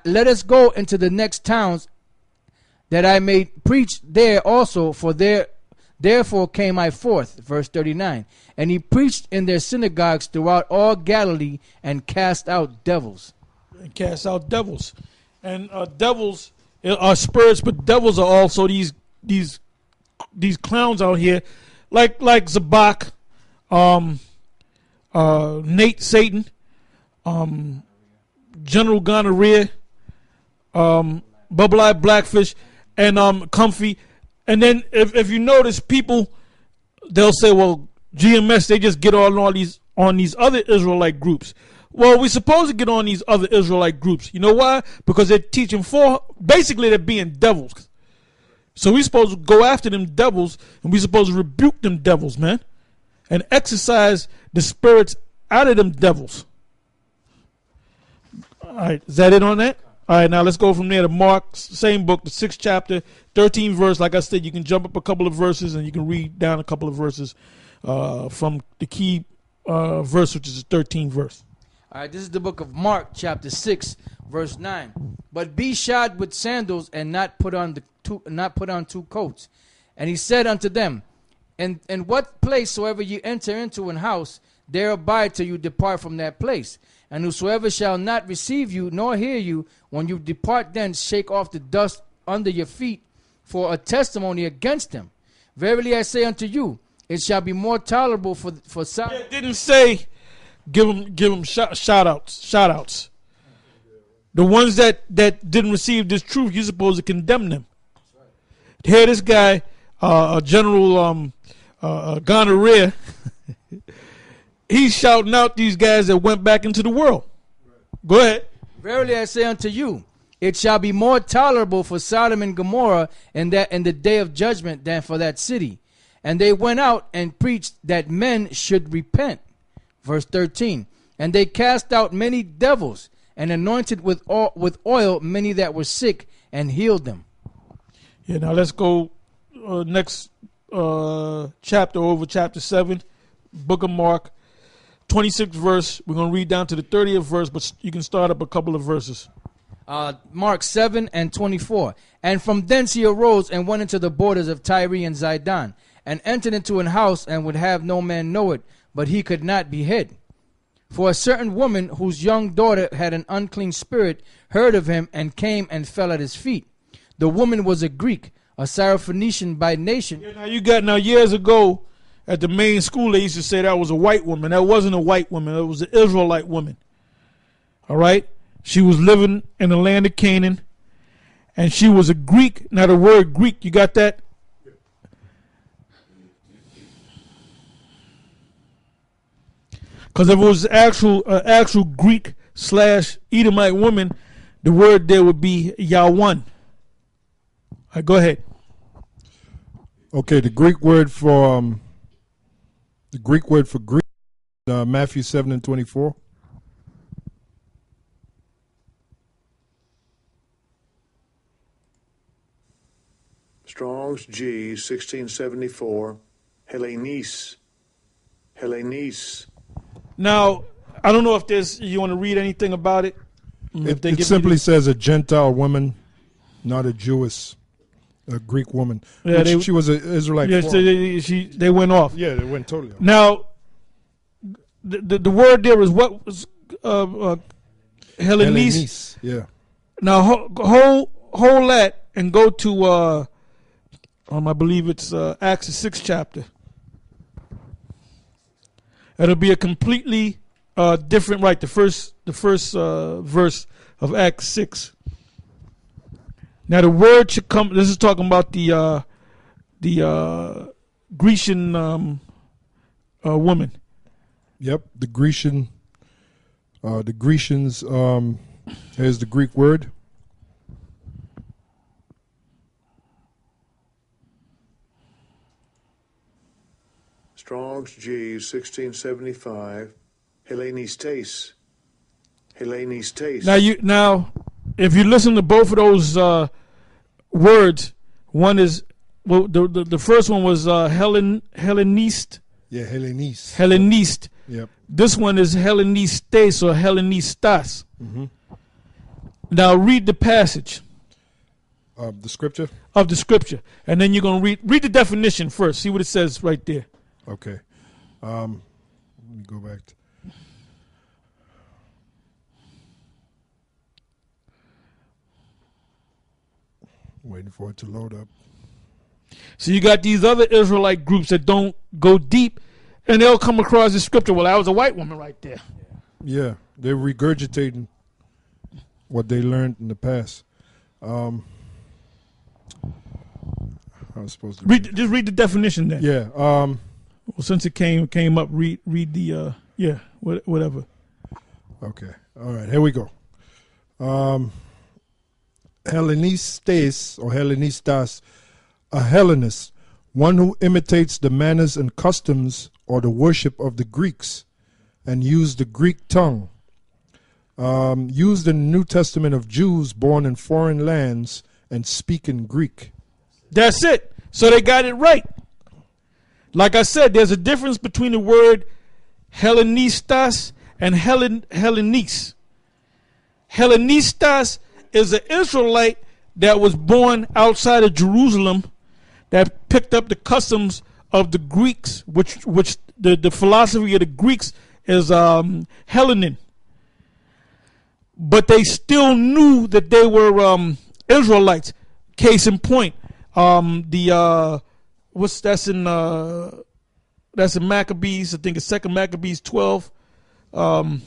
Speaker 3: Let us go into the next towns, that I may preach there also, for therefore came I forth. Verse 39. And he preached in their synagogues throughout all Galilee, and cast out devils.
Speaker 1: And cast out devils. And devils are spirits, but devils are also these clowns out here, like Zabak, Nate Satan, General Gonorrhea, Bubble Eye Blackfish, and Comfy. And then if you notice, people, they'll say, well, GMS, they just get on these other Israelite groups. Well, we're supposed to get on these other Israelite groups. You know why? Because they're teaching basically they're being devils. So we're supposed to go after them devils, and we're supposed to rebuke them devils, man, and exorcise the spirits out of them devils. All right, is that it on that? All right, now let's go from there to Mark, same book, the 6th chapter, 13th verse. Like I said, you can jump up a couple of verses, and you can read down a couple of verses from the key verse, which is the 13th verse.
Speaker 3: All right, this is the book of Mark, chapter 6, verse 9. But be shod with sandals, and not put on two coats. And he said unto them, In what place soever ye enter into an house, there abide till you depart from that place. And whosoever shall not receive you nor hear you, when you depart thence, shake off the dust under your feet for a testimony against them. Verily I say unto you, it shall be more tolerable for
Speaker 1: It didn't say give them shout outs. The ones that didn't receive this truth, you're supposed to condemn them. Here, this guy, General Gonorrhea, he's shouting out these guys that went back into the world. Go ahead.
Speaker 3: Verily I say unto you, it shall be more tolerable for Sodom and Gomorrah in the day of judgment than for that city. And they went out and preached that men should repent. Verse 13. And they cast out many devils, and anointed with oil many that were sick, and healed them.
Speaker 1: Yeah, now let's go next chapter over, chapter 7, book of Mark, 26th verse. We're going to read down to the 30th verse, but you can start up a couple of verses.
Speaker 3: Mark 7 and 24. And from thence he arose and went into the borders of Tyre and Zidon, and entered into an house, and would have no man know it, but he could not be hid. For a certain woman whose young daughter had an unclean spirit heard of him, and came and fell at his feet. The woman was a Greek, a Syrophoenician by nation.
Speaker 1: Yeah, now years ago at the main school, they used to say that was a white woman. That wasn't a white woman. It was an Israelite woman. All right? She was living in the land of Canaan, and she was a Greek. Now the word Greek, you got that? Because if it was actual Greek / Edomite woman, the word there would be Yawan. All right, go ahead.
Speaker 2: Okay, the Greek word for Greek, Matthew 7:24.
Speaker 4: Strong's G 1674. Hellenis. Hellenis.
Speaker 1: Now, I don't know if you want to read anything about it. If they
Speaker 2: It
Speaker 1: give
Speaker 2: simply
Speaker 1: you
Speaker 2: says a Gentile woman, not a Jewish, a Greek woman.
Speaker 1: Yeah,
Speaker 2: She was an Israelite.
Speaker 1: yes, they went off.
Speaker 2: Yeah, they went totally off.
Speaker 1: Now, the word there is what was Hellenes.
Speaker 2: Hellenes, yeah.
Speaker 1: Now hold that and go to I believe it's Acts the 6th chapter. It'll be a completely different, right? The first verse of Acts 6. Now the word should come. This is talking about the Grecian woman.
Speaker 2: Yep, the Grecians. Here's the Greek word.
Speaker 4: Strong's G 1675. Hellenistes. Hellenistes.
Speaker 1: Now, if you listen to both of those words, one is the first one was Hellenist.
Speaker 2: Yeah, Hellenes.
Speaker 1: Hellenist.
Speaker 2: Yep.
Speaker 1: This one is Hellenistes or Hellenistas.
Speaker 2: Mm-hmm.
Speaker 1: Now read the passage
Speaker 2: The scripture.
Speaker 1: of the scripture, and then you're gonna read the definition first. See what it says right there.
Speaker 2: Okay. Let me go back. Waiting for it to load up.
Speaker 1: So you got these other Israelite groups that don't go deep, and they'll come across the scripture. Well, that was a white woman right there.
Speaker 2: Yeah, they're regurgitating what they learned in the past. I was supposed to
Speaker 1: Just read the definition then.
Speaker 2: Yeah.
Speaker 1: Well, since it came up, read the whatever.
Speaker 2: Okay. All right. Here we go. Hellenistes or Hellenistas, a Hellenist, one who imitates the manners and customs or the worship of the Greeks and use the Greek tongue. Used in the New Testament of Jews born in foreign lands and speaking Greek.
Speaker 1: That's it. So they got it right. Like I said, there's a difference between the word Hellenistas and Hellenes. Hellenistas is an Israelite that was born outside of Jerusalem that picked up the customs of the Greeks, which the philosophy of the Greeks is Hellenic. But they still knew that they were Israelites. Case in point, that's in Maccabees. I think it's 2 Maccabees 12. The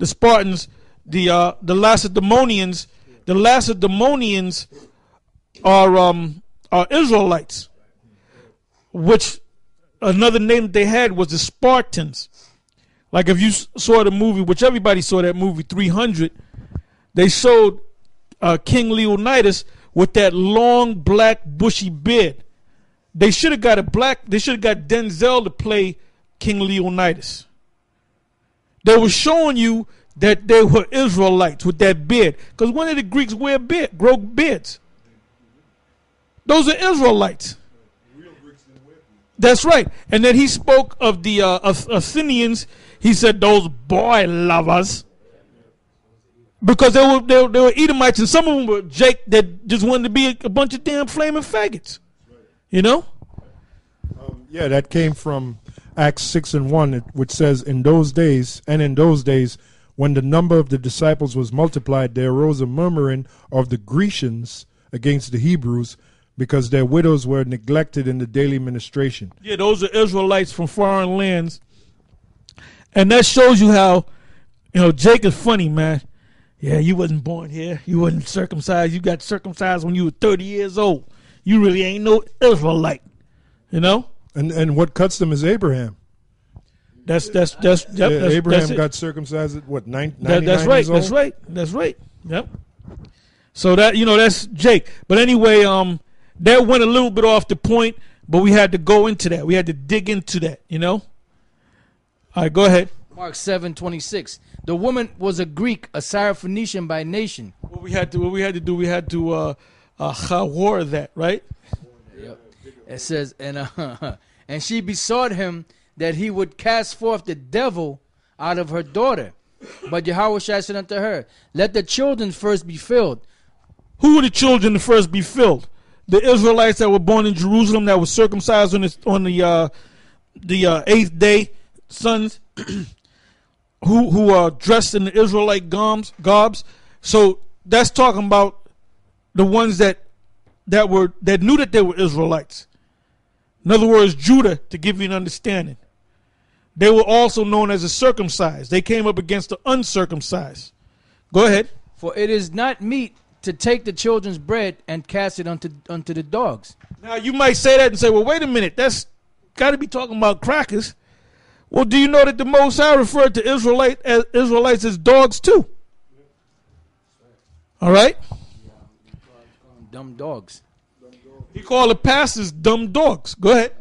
Speaker 1: Spartans, the Lacedaemonians. The Lacedaemonians are Israelites, which another name that they had was the Spartans. Like if you saw the movie, which everybody saw that movie 300, they showed King Leonidas with that long black bushy beard. They should have got Denzel to play King Leonidas. They were showing you that they were Israelites with that beard. Because when did the Greeks grow beards? Those are Israelites. That's right. And then he spoke of the Athenians. He said those boy lovers. Because they were Edomites, and some of them were Jake that just wanted to be a bunch of damn flaming faggots. You know?
Speaker 2: Yeah, that came from Acts 6:1, which says, in those days, when the number of the disciples was multiplied, there arose a murmuring of the Grecians against the Hebrews, because their widows were neglected in the daily ministration.
Speaker 1: Yeah, those are Israelites from foreign lands. And that shows you how, Jake is funny, man. Yeah, you wasn't born here. You wasn't circumcised. You got circumcised when you were 30 years old. You really ain't no Israelite.
Speaker 2: And what cuts them is Abraham.
Speaker 1: Abraham
Speaker 2: got circumcised at what, 99
Speaker 1: that's right.
Speaker 2: years old?
Speaker 1: That's right. Yep. So that's Jake. But anyway, that went a little bit off the point, but we had to go into that. We had to dig into that, you know? All right, go ahead.
Speaker 3: Mark 7:26. The woman was a Greek, a Syrophoenician by nation.
Speaker 1: What we had to do, we had to chawar that, right?
Speaker 3: Yep. It says, and she besought him that he would cast forth the devil out of her daughter. But Yahawashi said unto her, let the children first be filled.
Speaker 1: Who were the children to first be filled? The Israelites that were born in Jerusalem, that were circumcised on the 8th day, sons who are dressed in the Israelite garbs. So that's talking about the ones that knew that they were Israelites. In other words, Judah, to give you an understanding. They were also known as the circumcised. They came up against the uncircumcised. Go ahead.
Speaker 3: For it is not meet to take the children's bread and cast it unto the dogs.
Speaker 1: Now you might say that and say, well, wait a minute, that's got to be talking about crackers. Well, do you know that the Most High referred to Israelites as dogs too? All right?
Speaker 3: Dumb dogs.
Speaker 1: He called the pastors dumb dogs. Go ahead.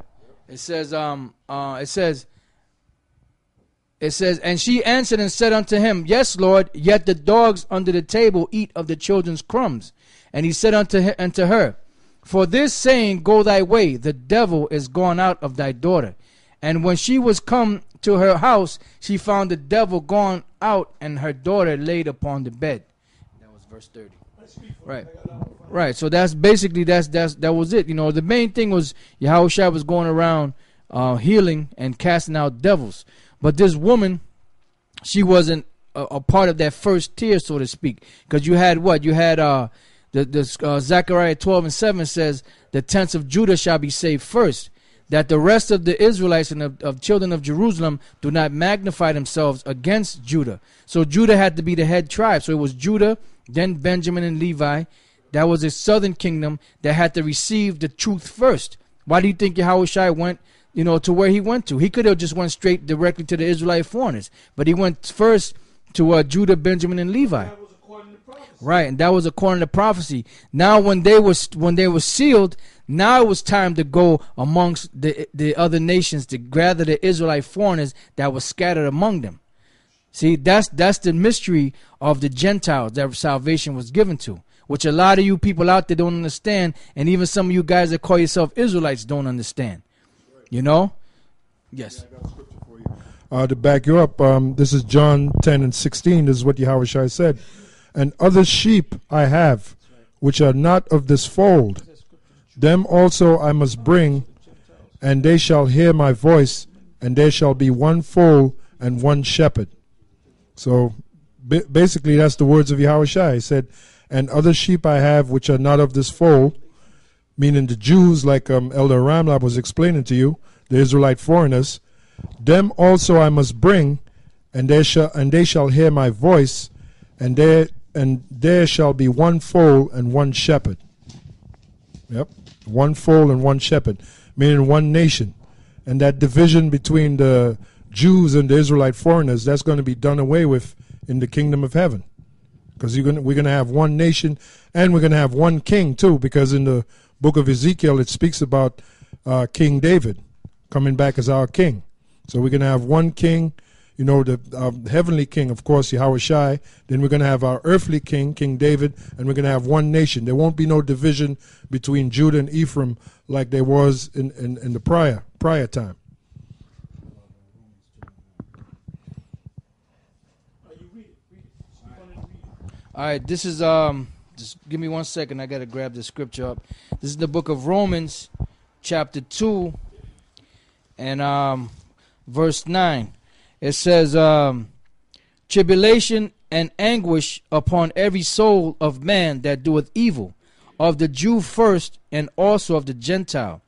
Speaker 3: It says, and she answered and said unto him, yes, Lord, yet the dogs under the table eat of the children's crumbs. And he said unto her, for this saying, go thy way, the devil is gone out of thy daughter. And when she was come to her house, she found the devil gone out and her daughter laid upon the bed. That was verse 30. Right. Right. So that's basically that was it. You know, the main thing was Yahawashi was going around healing and casting out devils. But this woman, she wasn't a part of that first tier, so to speak. Because you had what? You had Zechariah 12:7 says, the tents of Judah shall be saved first, that the rest of the Israelites and of children of Jerusalem do not magnify themselves against Judah. So Judah had to be the head tribe. So it was Judah, then Benjamin and Levi. That was a southern kingdom that had to receive the truth first. Why do you think Yahawashi went, to where he went to? He could have just went straight directly to the Israelite foreigners, but he went first to Judah, Benjamin, and Levi.
Speaker 1: That was according to prophecy.
Speaker 3: Right, and that was according to prophecy. Now, when they were sealed, now it was time to go amongst the other nations to gather the Israelite foreigners that were scattered among them. See, that's the mystery of the Gentiles that salvation was given to, which a lot of you people out there don't understand, and even some of you guys that call yourself Israelites don't understand. You know? Yes.
Speaker 2: Yeah, I got a scripture for you. To back you up, this is John 10:16. This is what Yahawashi said. And other sheep I have, which are not of this fold. Them also I must bring, and they shall hear my voice, and there shall be one fold and one shepherd. So basically that's the words of Yahawashi. He said, and other sheep I have which are not of this fold, meaning the Jews, like Elder Ramla was explaining to you, the Israelite foreigners, them also I must bring, and they shall hear my voice, and there shall be one fold and one shepherd. Yep, one fold and one shepherd, meaning one nation. And that division between the Jews and the Israelite foreigners, that's going to be done away with in the kingdom of heaven. Because we're going to have one nation, and we're going to have one king too, because in the book of Ezekiel it speaks about King David coming back as our king. So we're going to have one king, the heavenly king, of course, Yahawashi. Then we're going to have our earthly king, King David, and we're going to have one nation. There won't be no division between Judah and Ephraim like there was in the prior time.
Speaker 3: All right, this is just give me 1 second. I got to grab the scripture up. This is the book of Romans, chapter 2, and verse 9. It says, tribulation and anguish upon every soul of man that doeth evil, of the Jew first, and also of the Gentile.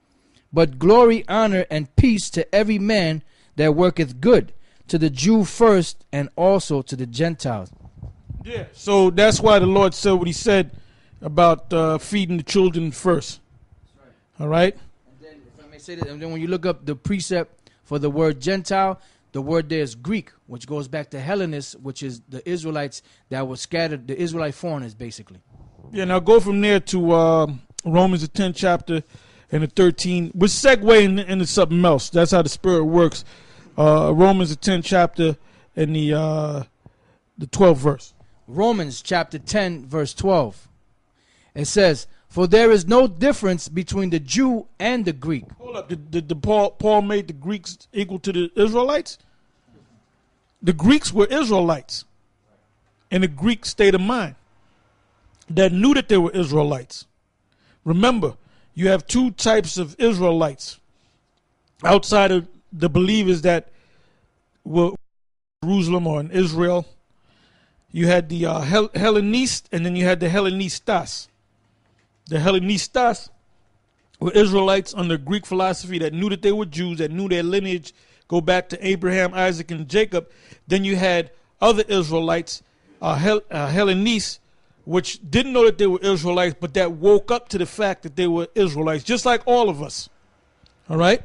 Speaker 3: But glory, honor, and peace to every man that worketh good, to the Jew first, and also to the Gentiles.
Speaker 1: Yeah, so that's why the Lord said what he said about feeding the children first. All right?
Speaker 3: And then, if I may say that, and then when you look up the precept for the word Gentile, the word there is Greek, which goes back to Hellenists, which is the Israelites that were scattered, the Israelite foreigners, basically.
Speaker 1: Yeah, now go from there to Romans the 10th chapter and the 13th. We're segueing into something else. That's how the Spirit works. Romans the 10th chapter and the 12th verse.
Speaker 3: Romans chapter 10, verse 12. It says, "For there is no difference between the Jew and the Greek."
Speaker 1: Hold up. Did Paul made the Greeks equal to the Israelites? The Greeks were Israelites in a Greek state of mind that knew that they were Israelites. Remember, you have two types of Israelites outside of the believers that were in Jerusalem or in Israel. You had the Hellenist, and then you had the Hellenistas. The Hellenistas were Israelites under Greek philosophy that knew that they were Jews, that knew their lineage go back to Abraham, Isaac, and Jacob. Then you had other Israelites, Hellenists, which didn't know that they were Israelites, but that woke up to the fact that they were Israelites, just like all of us. All right?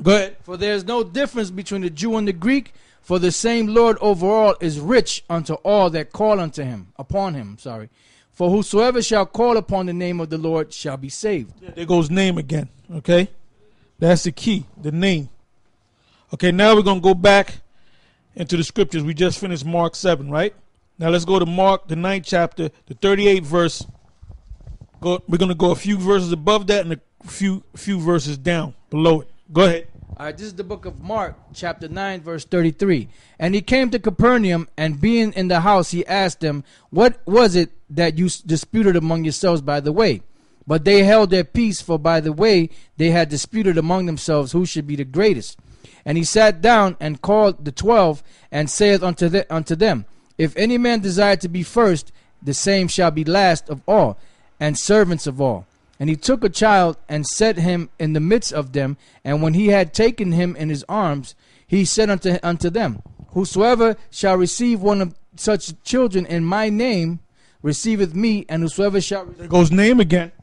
Speaker 1: Go ahead.
Speaker 3: "For there is no difference between the Jew and the Greek, for the same Lord over all is rich unto all that call unto him, upon him, sorry. For whosoever shall call upon the name of the Lord shall be saved."
Speaker 1: There goes name again, okay? That's the key, the name. Okay, now we're going to go back into the scriptures. We just finished Mark 7, right? Now let's go to Mark, the 9th chapter, the 38th verse. We're going to go a few verses above that and a few verses down below it. Go ahead.
Speaker 3: All right, this is the book of Mark, chapter 9, verse 33. "And he came to Capernaum, and being in the house, he asked them, What was it that you disputed among yourselves by the way? But they held their peace, for by the way they had disputed among themselves who should be the greatest. And he sat down and called the 12, and saith unto them, If any man desire to be first, the same shall be last of all, and servants of all. And he took a child and set him in the midst of them. And when he had taken him in his arms, he said unto them, Whosoever shall receive one of such children in my name receiveth me, and whosoever shall
Speaker 1: There goes name again.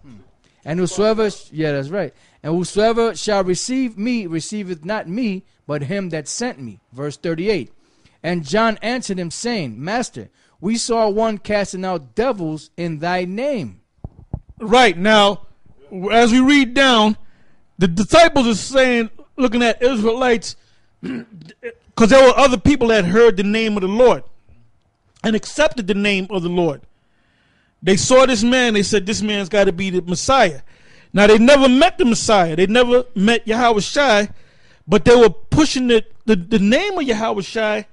Speaker 3: and whosoever yeah, that's right. And whosoever shall receive me receiveth not me, but him that sent me. Verse 38. And John answered him, saying, Master, we saw one casting out devils in thy name.
Speaker 1: Right. Now, as we read down, the disciples are saying, looking at Israelites, because there were other people that heard the name of the Lord and accepted the name of the Lord. They saw this man. They said, this man's got to be the Messiah. Now, they never met the Messiah. They never met YAHAWASHI, but they were pushing the name of YAHAWASHI,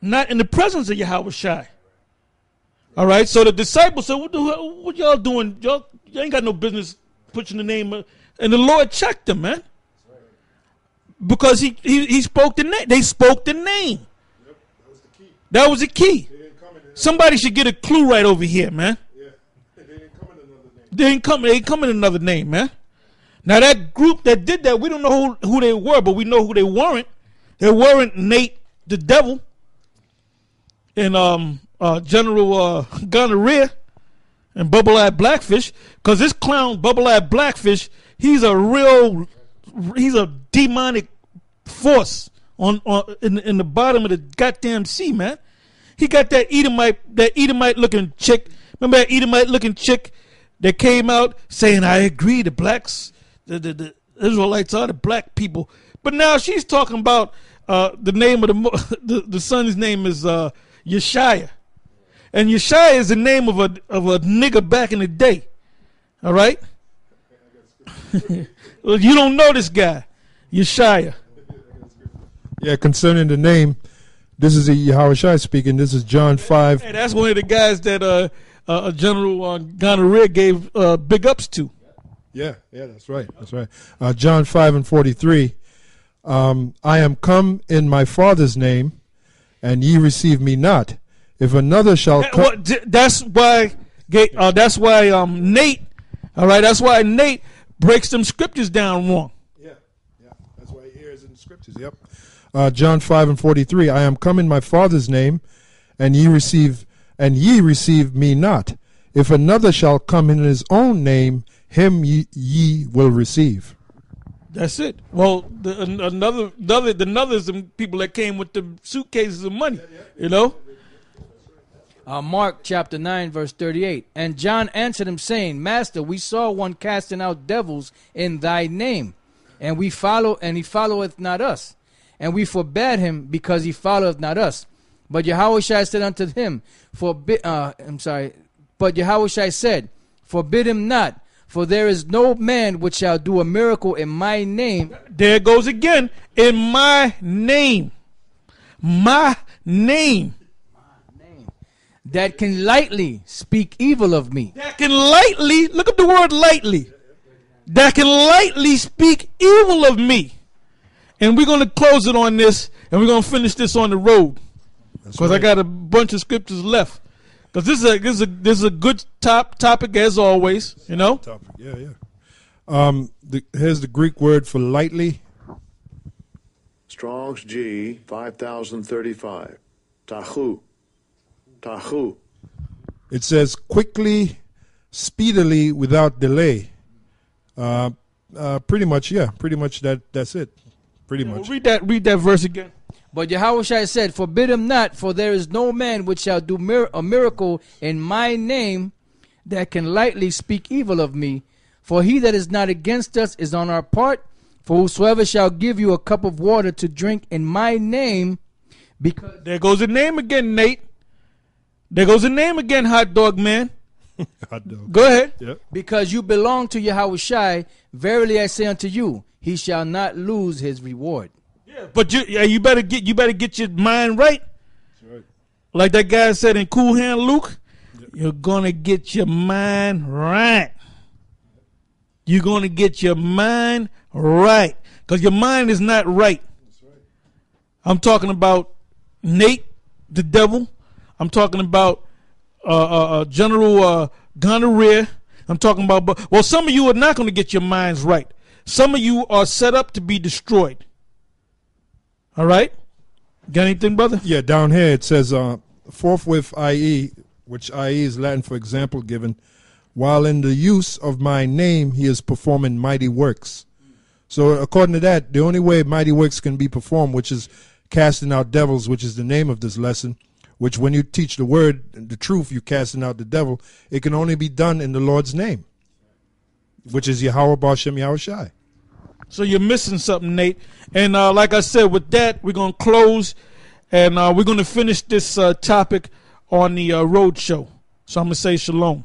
Speaker 1: not in the presence of YAHAWASHI. All right, so the disciples said, what y'all doing? Y'all ain't got no business pushing the name of, and the Lord checked them, man. Because he spoke the name. They spoke the name.
Speaker 2: Yep, that was the key.
Speaker 1: That was the key.
Speaker 2: They didn't come in
Speaker 1: Somebody should get a clue right over here, man.
Speaker 2: Yeah, they didn't come in another name.
Speaker 1: They ain't come in another name, man. Now that group that did that, we don't know who they were, but we know who they weren't. They weren't Nate the devil and General Gonorrhea and Bubble-Eyed Blackfish, because this clown Bubble-Eyed Blackfish, he's a demonic force in the bottom of the goddamn sea, man. He got that Edomite looking chick. Remember that Edomite looking chick that came out saying, I agree, the blacks, the Israelites are the black people. But now she's talking about the name of the son's name is Yeshaya. And Yeshaya is the name of a nigga back in the day. All right? Well, you don't know this guy, Yeshaya.
Speaker 2: Yeah, concerning the name, this is YAHAWASHI speaking. This is John 5.
Speaker 1: Hey, that's one of the guys that General Gonorrhea gave big ups to.
Speaker 2: Yeah, that's right. That's right. John 5:43. I am come in my Father's name, and ye receive me not. If another shall come,
Speaker 1: that's why Nate. All right, that's why Nate breaks them scriptures down wrong.
Speaker 2: Yeah, that's why he hears in the scriptures. Yep. John 5:43. I am come in my Father's name, and ye receive me not. If another shall come in his own name, him ye will receive.
Speaker 1: That's it. Well, the others, the people that came with the suitcases of money, you know.
Speaker 3: Mark chapter 9, verse 38. And John answered him, saying, Master, we saw one casting out devils in thy name, and he followeth not us. And we forbade him, because he followeth not us. But Yahawashi said unto him, But Yahawashi said, Forbid him not, for there is no man which shall do a miracle in my name.
Speaker 1: There it goes again. In my name. My name.
Speaker 3: That can lightly speak evil of me.
Speaker 1: That can lightly, look at the word lightly. That can lightly speak evil of me. And we're going to close it on this, and we're going to finish this on the road. Because I got a bunch of scriptures left. Because this is a good topic as always, you know.
Speaker 2: Topic. Yeah. Here's the Greek word for lightly.
Speaker 4: Strong's G 5035. Tahu. Tahu.
Speaker 2: It says quickly, speedily, without delay. Pretty much that's it. Pretty much.
Speaker 1: Read that verse again.
Speaker 3: But Yahawashi said, Forbid him not, for there is no man which shall do a miracle in my name that can lightly speak evil of me. For he that is not against us is on our part. For whosoever shall give you a cup of water to drink in my name, because...
Speaker 1: There goes the name again, Nate. There goes the name again, hot dog man.
Speaker 2: Hot dog.
Speaker 1: Go ahead.
Speaker 2: Yep.
Speaker 3: Because you belong to Yahawashi, verily I say unto you, he shall not lose his reward.
Speaker 1: Yeah, but you better get your mind right.
Speaker 2: That's right.
Speaker 1: Like that guy said in Cool Hand Luke, you're gonna get your mind right. You're gonna get your mind right, because your mind is not right.
Speaker 2: That's right.
Speaker 1: I'm talking about Nate, the devil. I'm talking about General Gonorrhea. I'm talking about, well, some of you are not going to get your minds right. Some of you are set up to be destroyed. All right? Got anything, brother?
Speaker 2: Yeah, down here it says, forthwith IE, which IE is Latin for example given, while in the use of my name he is performing mighty works. So according to that, the only way mighty works can be performed, which is casting out devils, which is the name of this lesson, which when you teach the word, the truth, you're casting out the devil, it can only be done in the Lord's name, which is Yahawah BAHASHAM Yahawashi.
Speaker 1: So you're missing something, Nate. And like I said, with that, we're going to close, and we're going to finish this topic on the road show. So I'm going to say shalom.